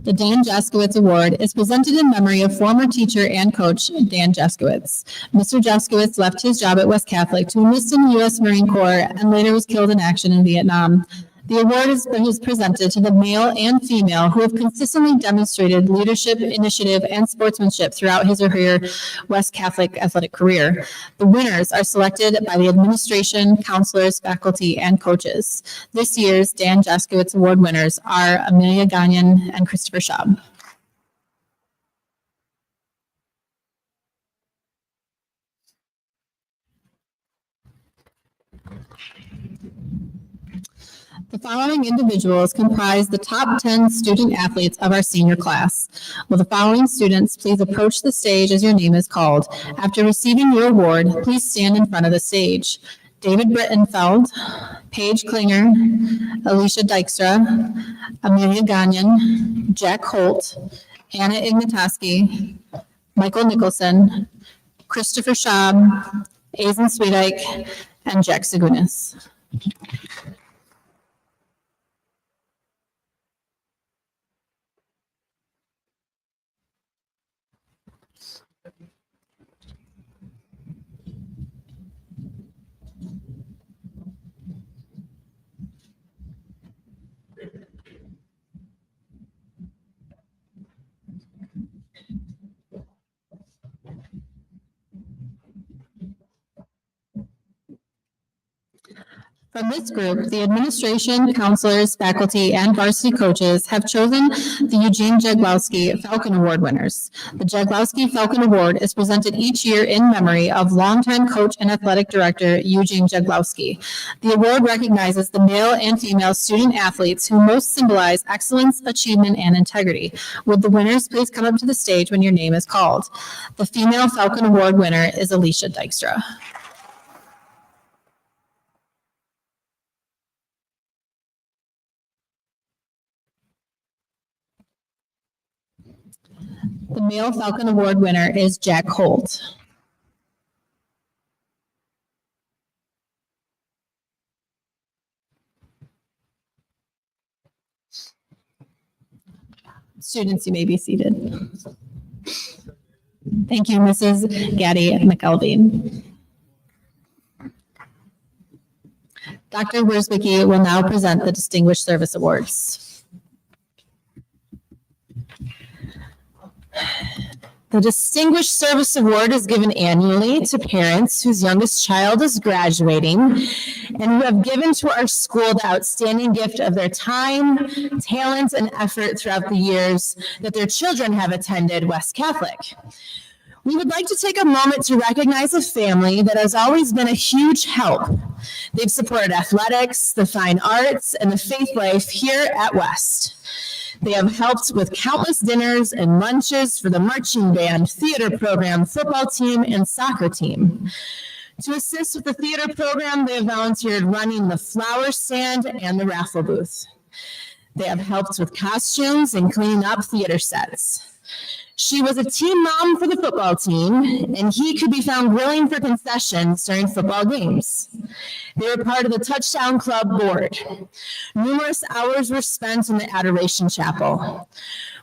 The Dan Jaskowitz Award is presented in memory of former teacher and coach Dan Jaskowitz. Mr. Jaskowitz left his job at West Catholic to enlist in the U.S. Marine Corps and later was killed in action in Vietnam. The award is presented to the male and female who have consistently demonstrated leadership, initiative, and sportsmanship throughout his or her West Catholic athletic career. The winners are selected by the administration, counselors, faculty, and coaches. This year's Dan Jaskowitz Award winners are Amelia Gagnon and Christopher Schaub. The following individuals comprise the top 10 student athletes of our senior class. Will the following students please approach the stage as your name is called? After receiving your award, please stand in front of the stage. David Brittenfeld, Paige Klinger, Alicia Dykstra, Amelia Gagnon, Jack Holt, Anna Ignatoski, Michael Nicholson, Christopher Schaub, Aizen Sweetike, and Jack Segunis. From this group, the administration, counselors, faculty, and varsity coaches have chosen the Eugene Jaglowski Falcon Award winners. The Jaglowski Falcon Award is presented each year in memory of longtime coach and athletic director Eugene Jaglowski. The award recognizes the male and female student athletes who most symbolize excellence, achievement, and integrity. Would the winners please come up to the stage when your name is called? The female Falcon Award winner is Alicia Dykstra. The male Falcon Award winner is Jack Holt. Students, you may be seated. Thank you, Mrs. Gaddy McElveen. Dr. Wiersbicki will now present the Distinguished Service Awards. The Distinguished Service Award is given annually to parents whose youngest child is graduating and who have given to our school the outstanding gift of their time, talent, and effort throughout the years that their children have attended West Catholic. We would like to take a moment to recognize a family that has always been a huge help. They've supported athletics, the fine arts, and the faith life here at West. They have helped with countless dinners and lunches for the marching band, theater program, football team, and soccer team. To assist with the theater program, they have volunteered running the flower stand and the raffle booth. They have helped with costumes and cleaning up theater sets. She was a team mom for the football team, and he could be found grilling for concessions during football games. They were part of the Touchdown Club board. Numerous hours were spent in the Adoration Chapel.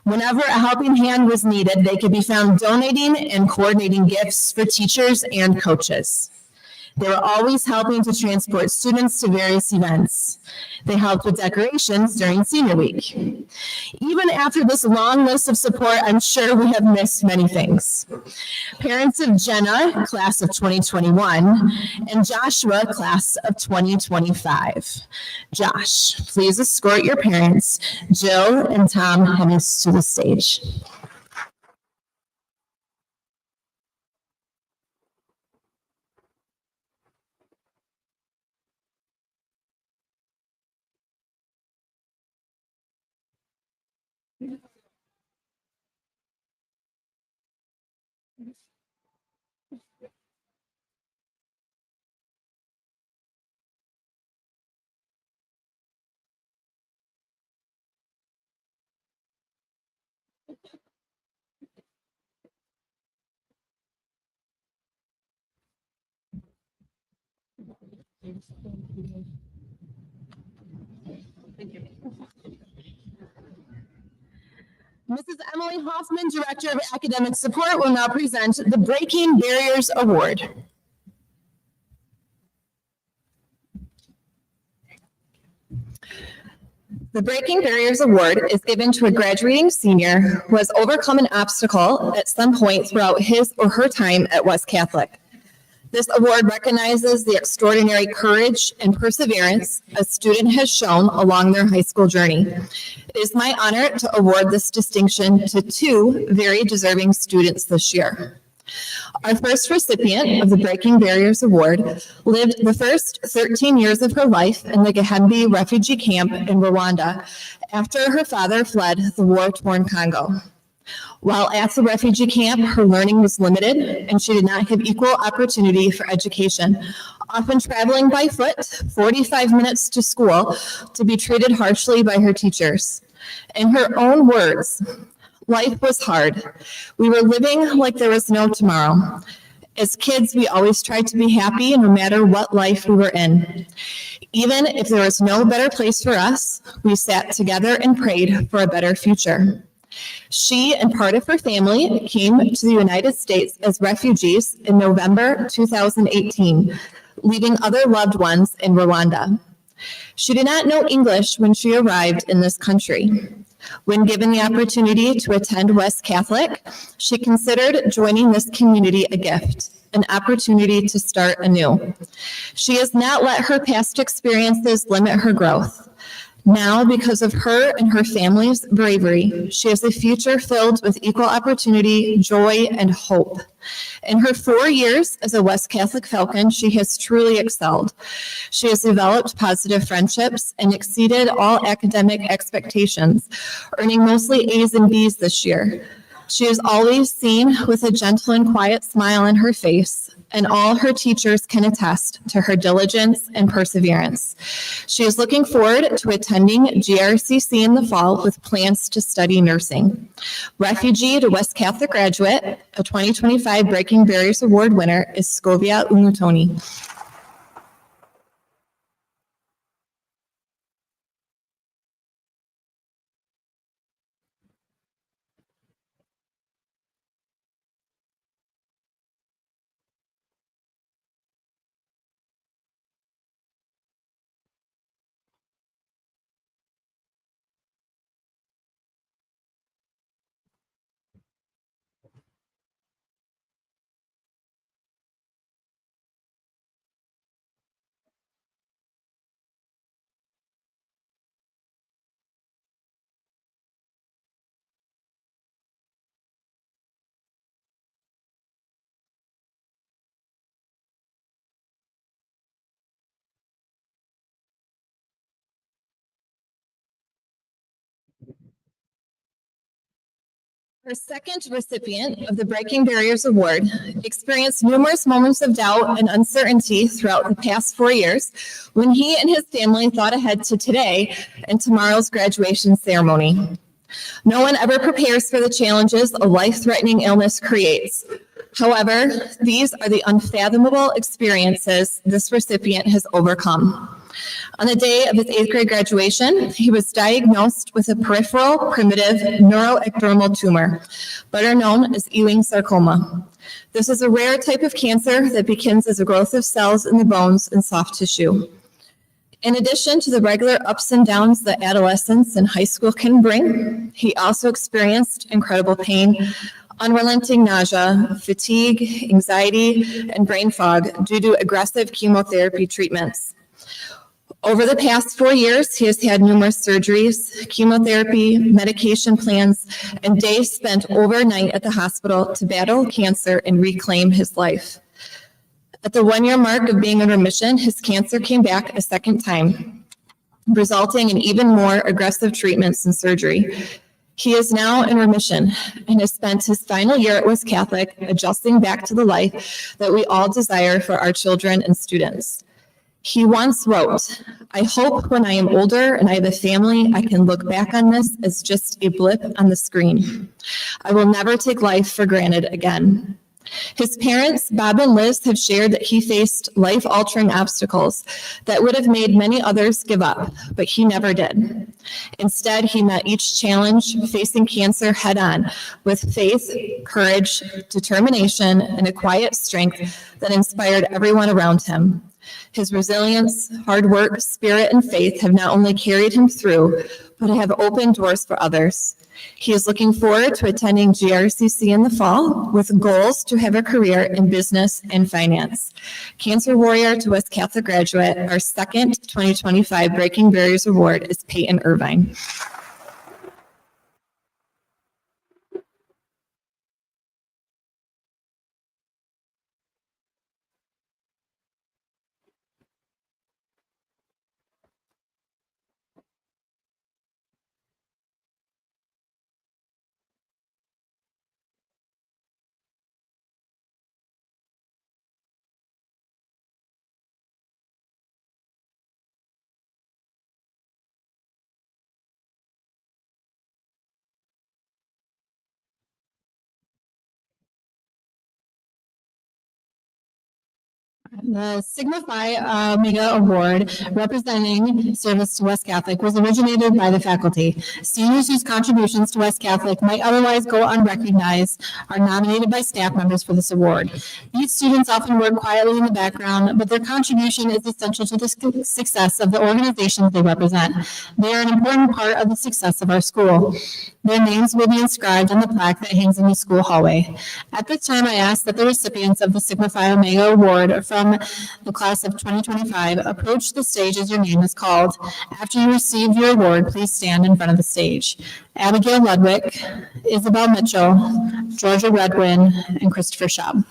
Whenever a helping hand was needed, they could be found donating and coordinating gifts for teachers and coaches. They were always helping to transport students to various events. They helped with decorations during senior week. Even after this long list of support, I'm sure we have missed many things. Parents of Jenna, class of 2021, and Joshua, class of 2025. Josh, please escort your parents, Jill and Tom Hennis, to the stage. Mrs. Emily Hoffman, Director of Academic Support, will now present the Breaking Barriers Award. The Breaking Barriers Award is given to a graduating senior who has overcome an obstacle at some point throughout his or her time at West Catholic. This award recognizes the extraordinary courage and perseverance a student has shown along their high school journey. It is my honor to award this distinction to two very deserving students this year. Our first recipient of the Breaking Barriers Award lived the first 13 years of her life in the Gahembe refugee camp in Rwanda after her father fled the war-torn Congo. While at the refugee camp, her learning was limited and she did not have equal opportunity for education, often traveling by foot 45 minutes to school to be treated harshly by her teachers. In her own words, life was hard. We were living like there was no tomorrow. As kids, we always tried to be happy no matter what life we were in. Even if there was no better place for us, we sat together and prayed for a better future. She and part of her family came to the United States as refugees in November 2018, leaving other loved ones in Rwanda. She did not know English when she arrived in this country. When given the opportunity to attend West Catholic, she considered joining this community a gift. an opportunity to start anew. She has not let her past experiences limit her growth. Now, because of her and her family's bravery, she has a future filled with equal opportunity, joy, and hope. In her 4 years as a West Catholic Falcon, she has truly excelled. She has developed positive friendships and exceeded all academic expectations, earning mostly A's and B's this year. She is always seen with a gentle and quiet smile on her face, and all her teachers can attest to her diligence and perseverance. She is looking forward to attending GRCC in the fall with plans to study nursing. Refugee to West Catholic graduate, a 2025 Breaking Barriers Award winner is Scovia Umutoni. Her second recipient of the Breaking Barriers Award experienced numerous moments of doubt and uncertainty throughout the past 4 years when he and his family thought ahead to today and tomorrow's graduation ceremony. No one ever prepares for the challenges a life-threatening illness creates. However, these are the unfathomable experiences this recipient has overcome. On the day of his 8th grade graduation, he was diagnosed with a peripheral primitive neuroectodermal tumor, better known as Ewing sarcoma. This is a rare type of cancer that begins as a growth of cells in the bones and soft tissue. In addition to the regular ups and downs that adolescence and high school can bring, he also experienced incredible pain, unrelenting nausea, fatigue, anxiety, and brain fog due to aggressive chemotherapy treatments. Over the past 4 years, he has had numerous surgeries, chemotherapy, medication plans, and days spent overnight at the hospital to battle cancer and reclaim his life. At the 1-year mark of being in remission, his cancer came back a second time, resulting in even more aggressive treatments and surgery. He is now in remission and has spent his final year at West Catholic adjusting back to the life that we all desire for our children and students. He once wrote, "I hope when I am older and I have a family, I can look back on this as just a blip on the screen. I will never take life for granted again." His parents, Bob and Liz, have shared that he faced life-altering obstacles that would have made many others give up, but he never did. Instead, he met each challenge facing cancer head-on with faith, courage, determination, and a quiet strength that inspired everyone around him. His resilience, hard work, spirit, and faith have not only carried him through, but have opened doors for others. He is looking forward to attending GRCC in the fall with goals to have a career in business and finance. Cancer Warrior to West Catholic graduate, our second 2025 Breaking Barriers Award is Peyton Irvine. The Sigmafy Omega Award representing service to West Catholic was originated by the faculty. Seniors whose contributions to West Catholic might otherwise go unrecognized are nominated by staff members for this award. These students often work quietly in the background, but their contribution is essential to the success of the organizations they represent. They are an important part of the success of our school. Their names will be inscribed on the plaque that hangs in the school hallway. At this time, I ask that the recipients of the Sigmafy Omega Award from the class of 2025 approach the stage as your name is called. After you receive your award, please stand in front of the stage. Abigail Ludwig, Isabel Mitchell, Georgia Redwin, and Christopher Schaub.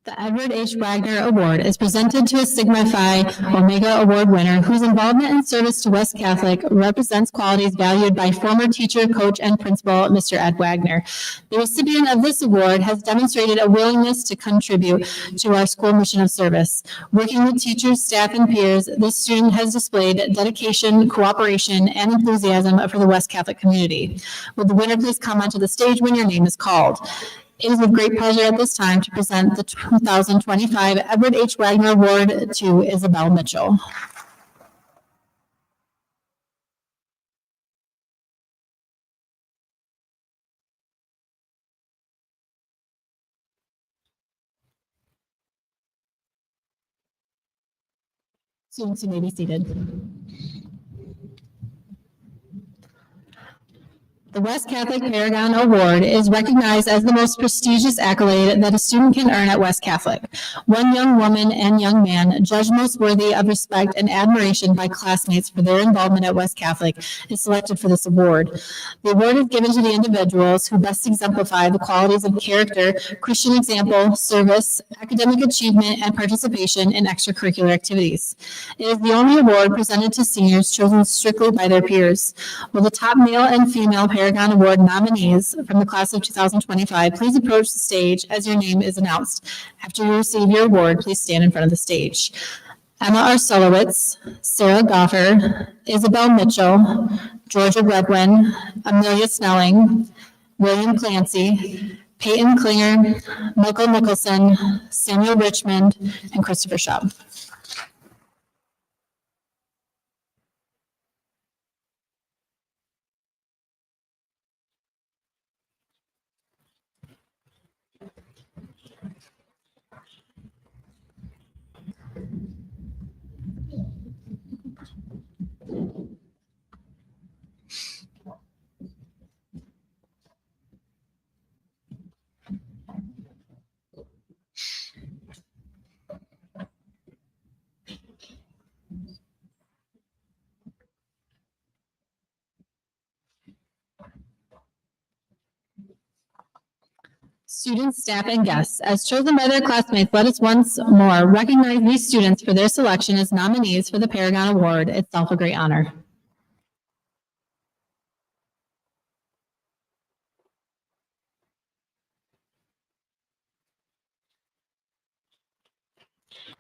The Edward H. Wagner Award is presented to a Sigmafy Omega Award winner whose involvement in service to West Catholic represents qualities valued by former teacher, coach, and principal, Mr. Ed Wagner. The recipient of this award has demonstrated a willingness to contribute to our school mission of service. Working with teachers, staff, and peers, this student has displayed dedication, cooperation, and enthusiasm for the West Catholic community. Will the winner please come onto the stage when your name is called? It is with great pleasure at this time to present the 2025 Edward H. Wagner Award to Isabel Mitchell. Students, you may be seated. The West Catholic Paragon Award is recognized as the most prestigious accolade that a student can earn at West Catholic. One young woman and young man judged most worthy of respect and admiration by classmates for their involvement at West Catholic is selected for this award. The award is given to the individuals who best exemplify the qualities of character, Christian example, service, academic achievement, and participation in extracurricular activities. It is the only award presented to seniors chosen strictly by their peers. Will the top male and female Paragon Award nominees from the class of 2025 please approach the stage as your name is announced. After you receive your award, please stand in front of the stage. Emma Arsolowitz, Sarah Goffer, Isabel Mitchell, Georgia Redwin, Amelia Snelling, William Clancy, Peyton Klinger, Michael Nicholson, Samuel Richmond, and Christopher Schaub. Students, staff, and guests, as chosen by their classmates, let us once more recognize these students for their selection as nominees for the Paragon Award, itself a great honor.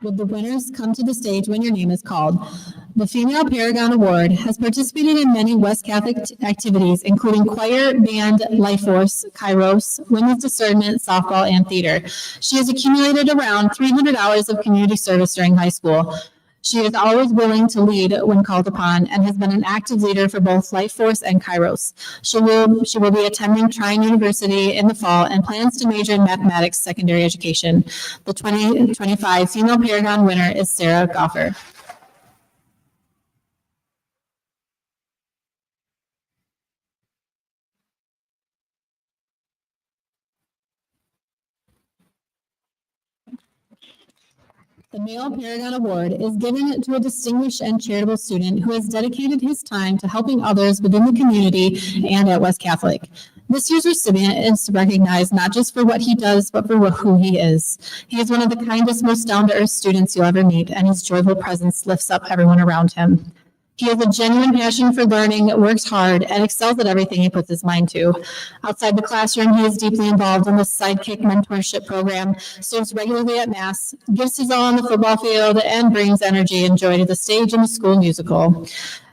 Would the winners come to the stage when your name is called? The Female Paragon Award has participated in many West Catholic activities, including choir, band, life force, kairos, women's discernment, softball, and theater. She has accumulated around 300 hours of community service during high school. She is always willing to lead when called upon and has been an active leader for both Life Force and Kairos. She will be attending Trine University in the fall and plans to major in mathematics secondary education. The 2025 Female Paragon winner is Sarah Goffer. The Male Paragon Award is given to a distinguished and charitable student who has dedicated his time to helping others within the community and at West Catholic. This year's recipient is recognized not just for what he does, but for who he is. He is one of the kindest, most down-to-earth students you'll ever meet, and his joyful presence lifts up everyone around him. He has a genuine passion for learning, works hard, and excels at everything he puts his mind to. Outside the classroom, he is deeply involved in the Sidekick mentorship program, serves regularly at Mass, gives his all on the football field, and brings energy and joy to the stage and the school musical.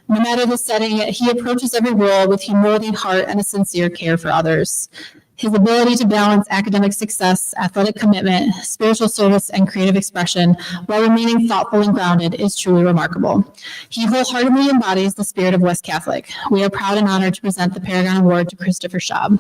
No matter the setting, he approaches every role with humility, heart, and a sincere care for others. His ability to balance academic success, athletic commitment, spiritual service, and creative expression while remaining thoughtful and grounded is truly remarkable. He wholeheartedly embodies the spirit of West Catholic. We are proud and honored to present the Paragon Award to Christopher Schaub.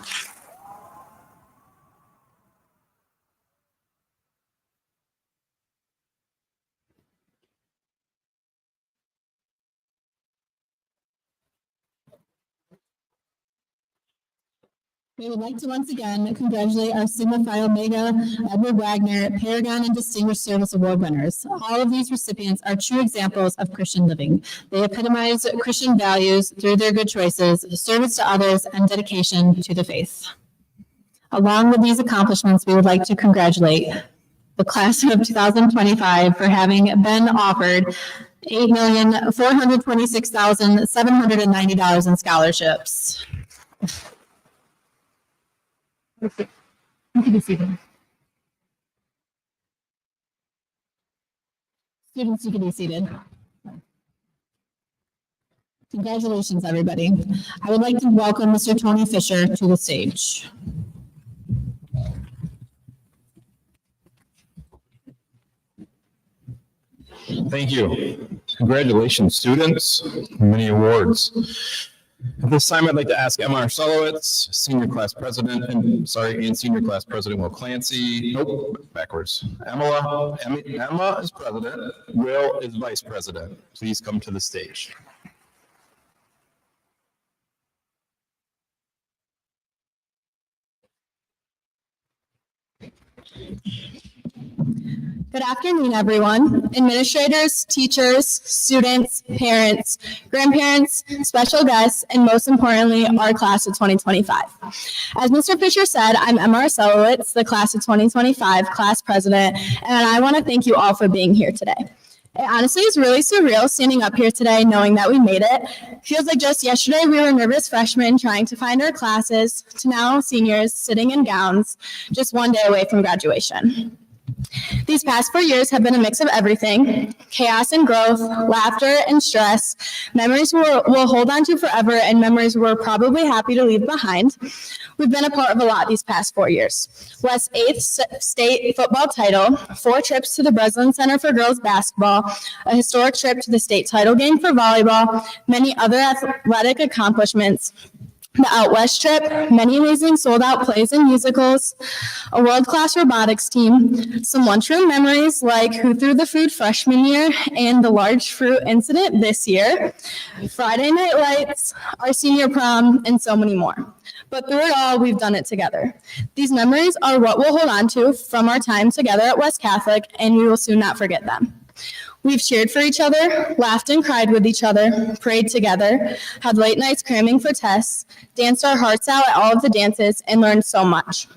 We would like to once again congratulate our Sigmafy Omega and Wagner, Paragon, and Distinguished Service Award winners. All of these recipients are true examples of Christian living. They epitomize Christian values through their good choices, service to others, and dedication to the faith. Along with these accomplishments, we would like to congratulate the class of 2025 for having been offered $8,426,790 in scholarships. You can be seated. Students, you can be seated. Congratulations, everybody. I would like to welcome Mr. Tony Fisher to the stage. Thank you. Congratulations, students. Many awards. At this time, I'd like to ask Emma Arselowitz, Senior Class President, and Senior Class President Will Clancy. Nope, backwards. Emma is President. Will is Vice President. Please come to the stage. Good afternoon, everyone. Administrators, teachers, students, parents, grandparents, special guests, and most importantly, our class of 2025. As Mr. Fisher said, I'm Emma Arselowitz, the class of 2025 class president, and I want to thank you all for being here today. It honestly is really surreal standing up here today knowing that we made it. Feels like just yesterday we were nervous freshmen trying to find our classes to now seniors sitting in gowns just one day away from graduation. These past 4 years have been a mix of everything: chaos and growth, laughter and stress, memories we'll hold on to forever, and memories we're probably happy to leave behind. We've been a part of a lot these past 4 years. West's 8th state football title, 4 trips to the Breslin Center for girls basketball, a historic trip to the state title game for volleyball, many other athletic accomplishments, the Out West trip, many amazing sold-out plays and musicals, a world-class robotics team, some lunchroom memories like Who Threw the Food freshman year and the large fruit incident this year, Friday Night Lights, our senior prom, and so many more. But through it all, we've done it together. These memories are what we'll hold on to from our time together at West Catholic, and we will soon not forget them. We've cheered for each other, laughed and cried with each other, prayed together, had late nights cramming for tests, danced our hearts out at all of the dances, and learned so much.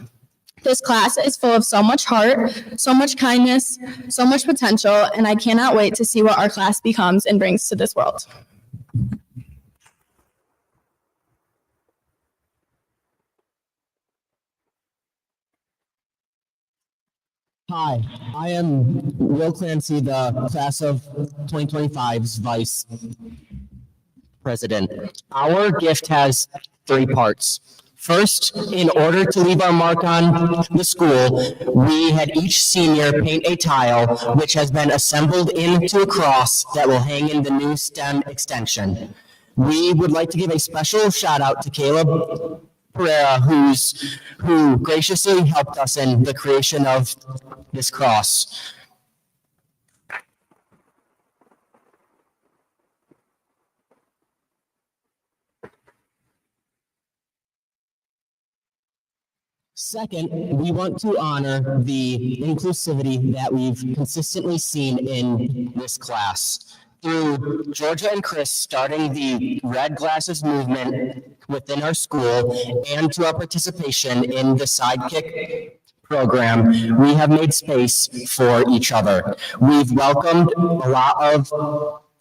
This class is full of so much heart, so much kindness, so much potential, and I cannot wait to see what our class becomes and brings to this world. Hi, I am Will Clancy, the class of 2025's vice president. Our gift has 3 parts. First, in order to leave our mark on the school, we had each senior paint a tile which has been assembled into a cross that will hang in the new STEM extension. We would like to give a special shout out to Caleb Pereira, who graciously helped us in the creation of this cross. Second, we want to honor the inclusivity that we've consistently seen in this class. through Georgia and Chris starting the Red Glasses movement within our school and to our participation in the Sidekick program, we have made space for each other. We've welcomed a lot of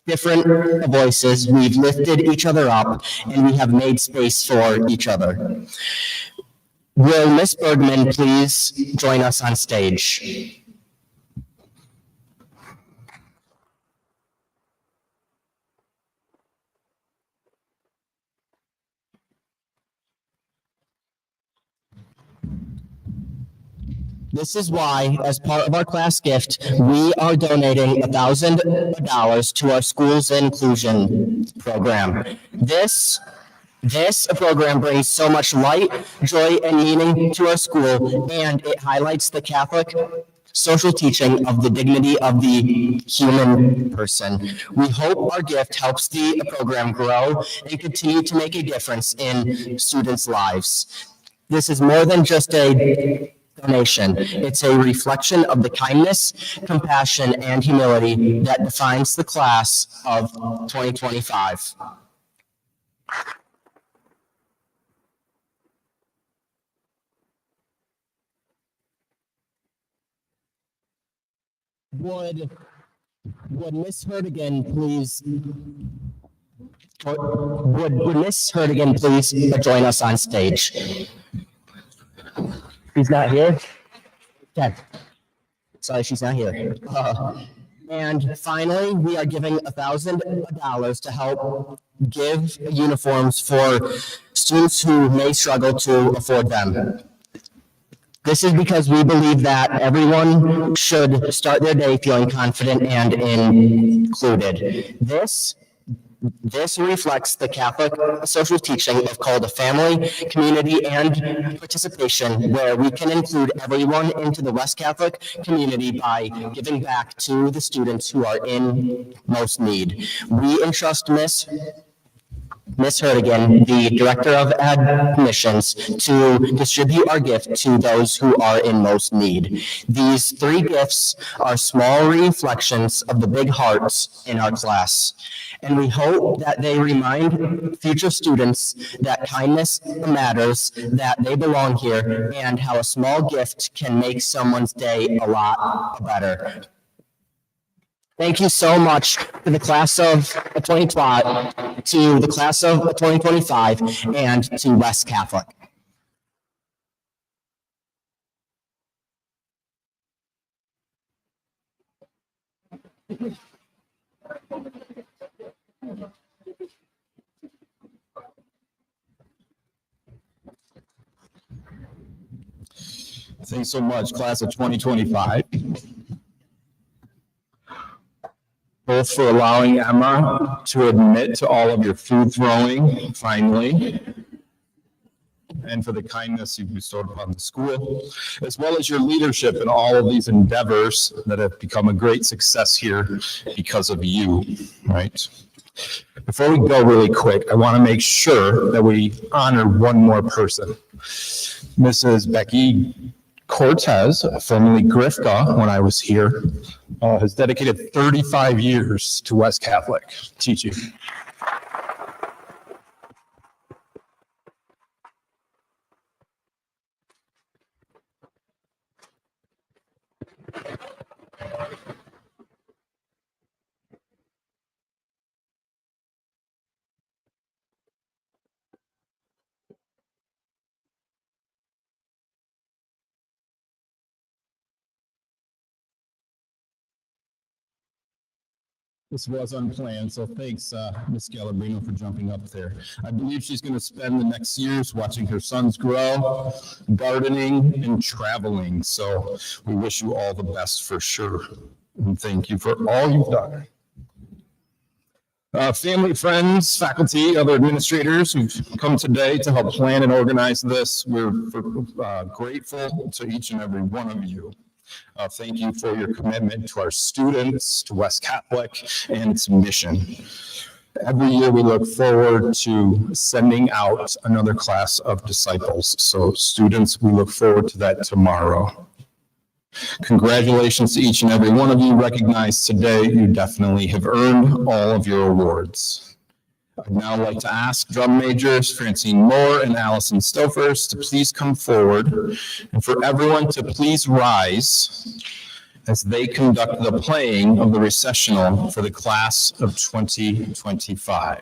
different voices, we've lifted each other up, and we have made space for each other. Will Miss Bergman please join us on stage? This is why, as part of our class gift, we are donating $1,000 to our school's inclusion program. This program brings so much light, joy, and meaning to our school, and it highlights the Catholic social teaching of the dignity of the human person. We hope our gift helps the program grow and continue to make a difference in students' lives. This is more than just a donation. It's a reflection of the kindness, compassion, and humility that defines the class of 2025. Would Miss Hertigan please would Miss Hertigan please join us on stage? She's not here? Okay. Sorry, she's not here. And finally, we are giving $1,000 to help give uniforms for students who may struggle to afford them. This is because we believe that everyone should start their day feeling confident and included. This reflects the Catholic social teaching of called a family, community, and participation, where we can include everyone into the West Catholic community by giving back to the students who are in most need. We entrust Miss Hertigan, the Director of Admissions, to distribute our gift to those who are in most need. These 3 gifts are small reflections of the big hearts in our class, and we hope that they remind future students that kindness matters, that they belong here, and how a small gift can make someone's day a lot better. Thank you so much to the class of 2025, to the class of 2025, and to West Catholic. Thanks so much, class of 2025. Both for allowing Emma to admit to all of your food throwing, finally, and for the kindness you bestowed upon the school, as well as your leadership in all of these endeavors that have become a great success here because of you, right? Before we go really quick, I want to make sure that we honor one more person. Mrs. Becky Cortez, formerly Grifka, when I was here, has dedicated 35 years to West Catholic teaching. This was unplanned, so thanks, Ms. Gallebrino, for jumping up there. I believe she's going to spend the next years watching her sons grow, gardening, and traveling. So we wish you all the best for sure. And thank you for all you've done. Family, friends, faculty, other administrators who've come today to help plan and organize this, we're grateful to each and every one of you. Thank you for your commitment to our students, to West Catholic, and its mission. Every year we look forward to sending out another class of disciples. So students, we look forward to that tomorrow. Congratulations to each and every one of you recognized today. You definitely have earned all of your awards. I'd now like to ask drum majors Francine Moore and Allison Stofers to please come forward, and for everyone to please rise as they conduct the playing of the recessional for the class of 2025.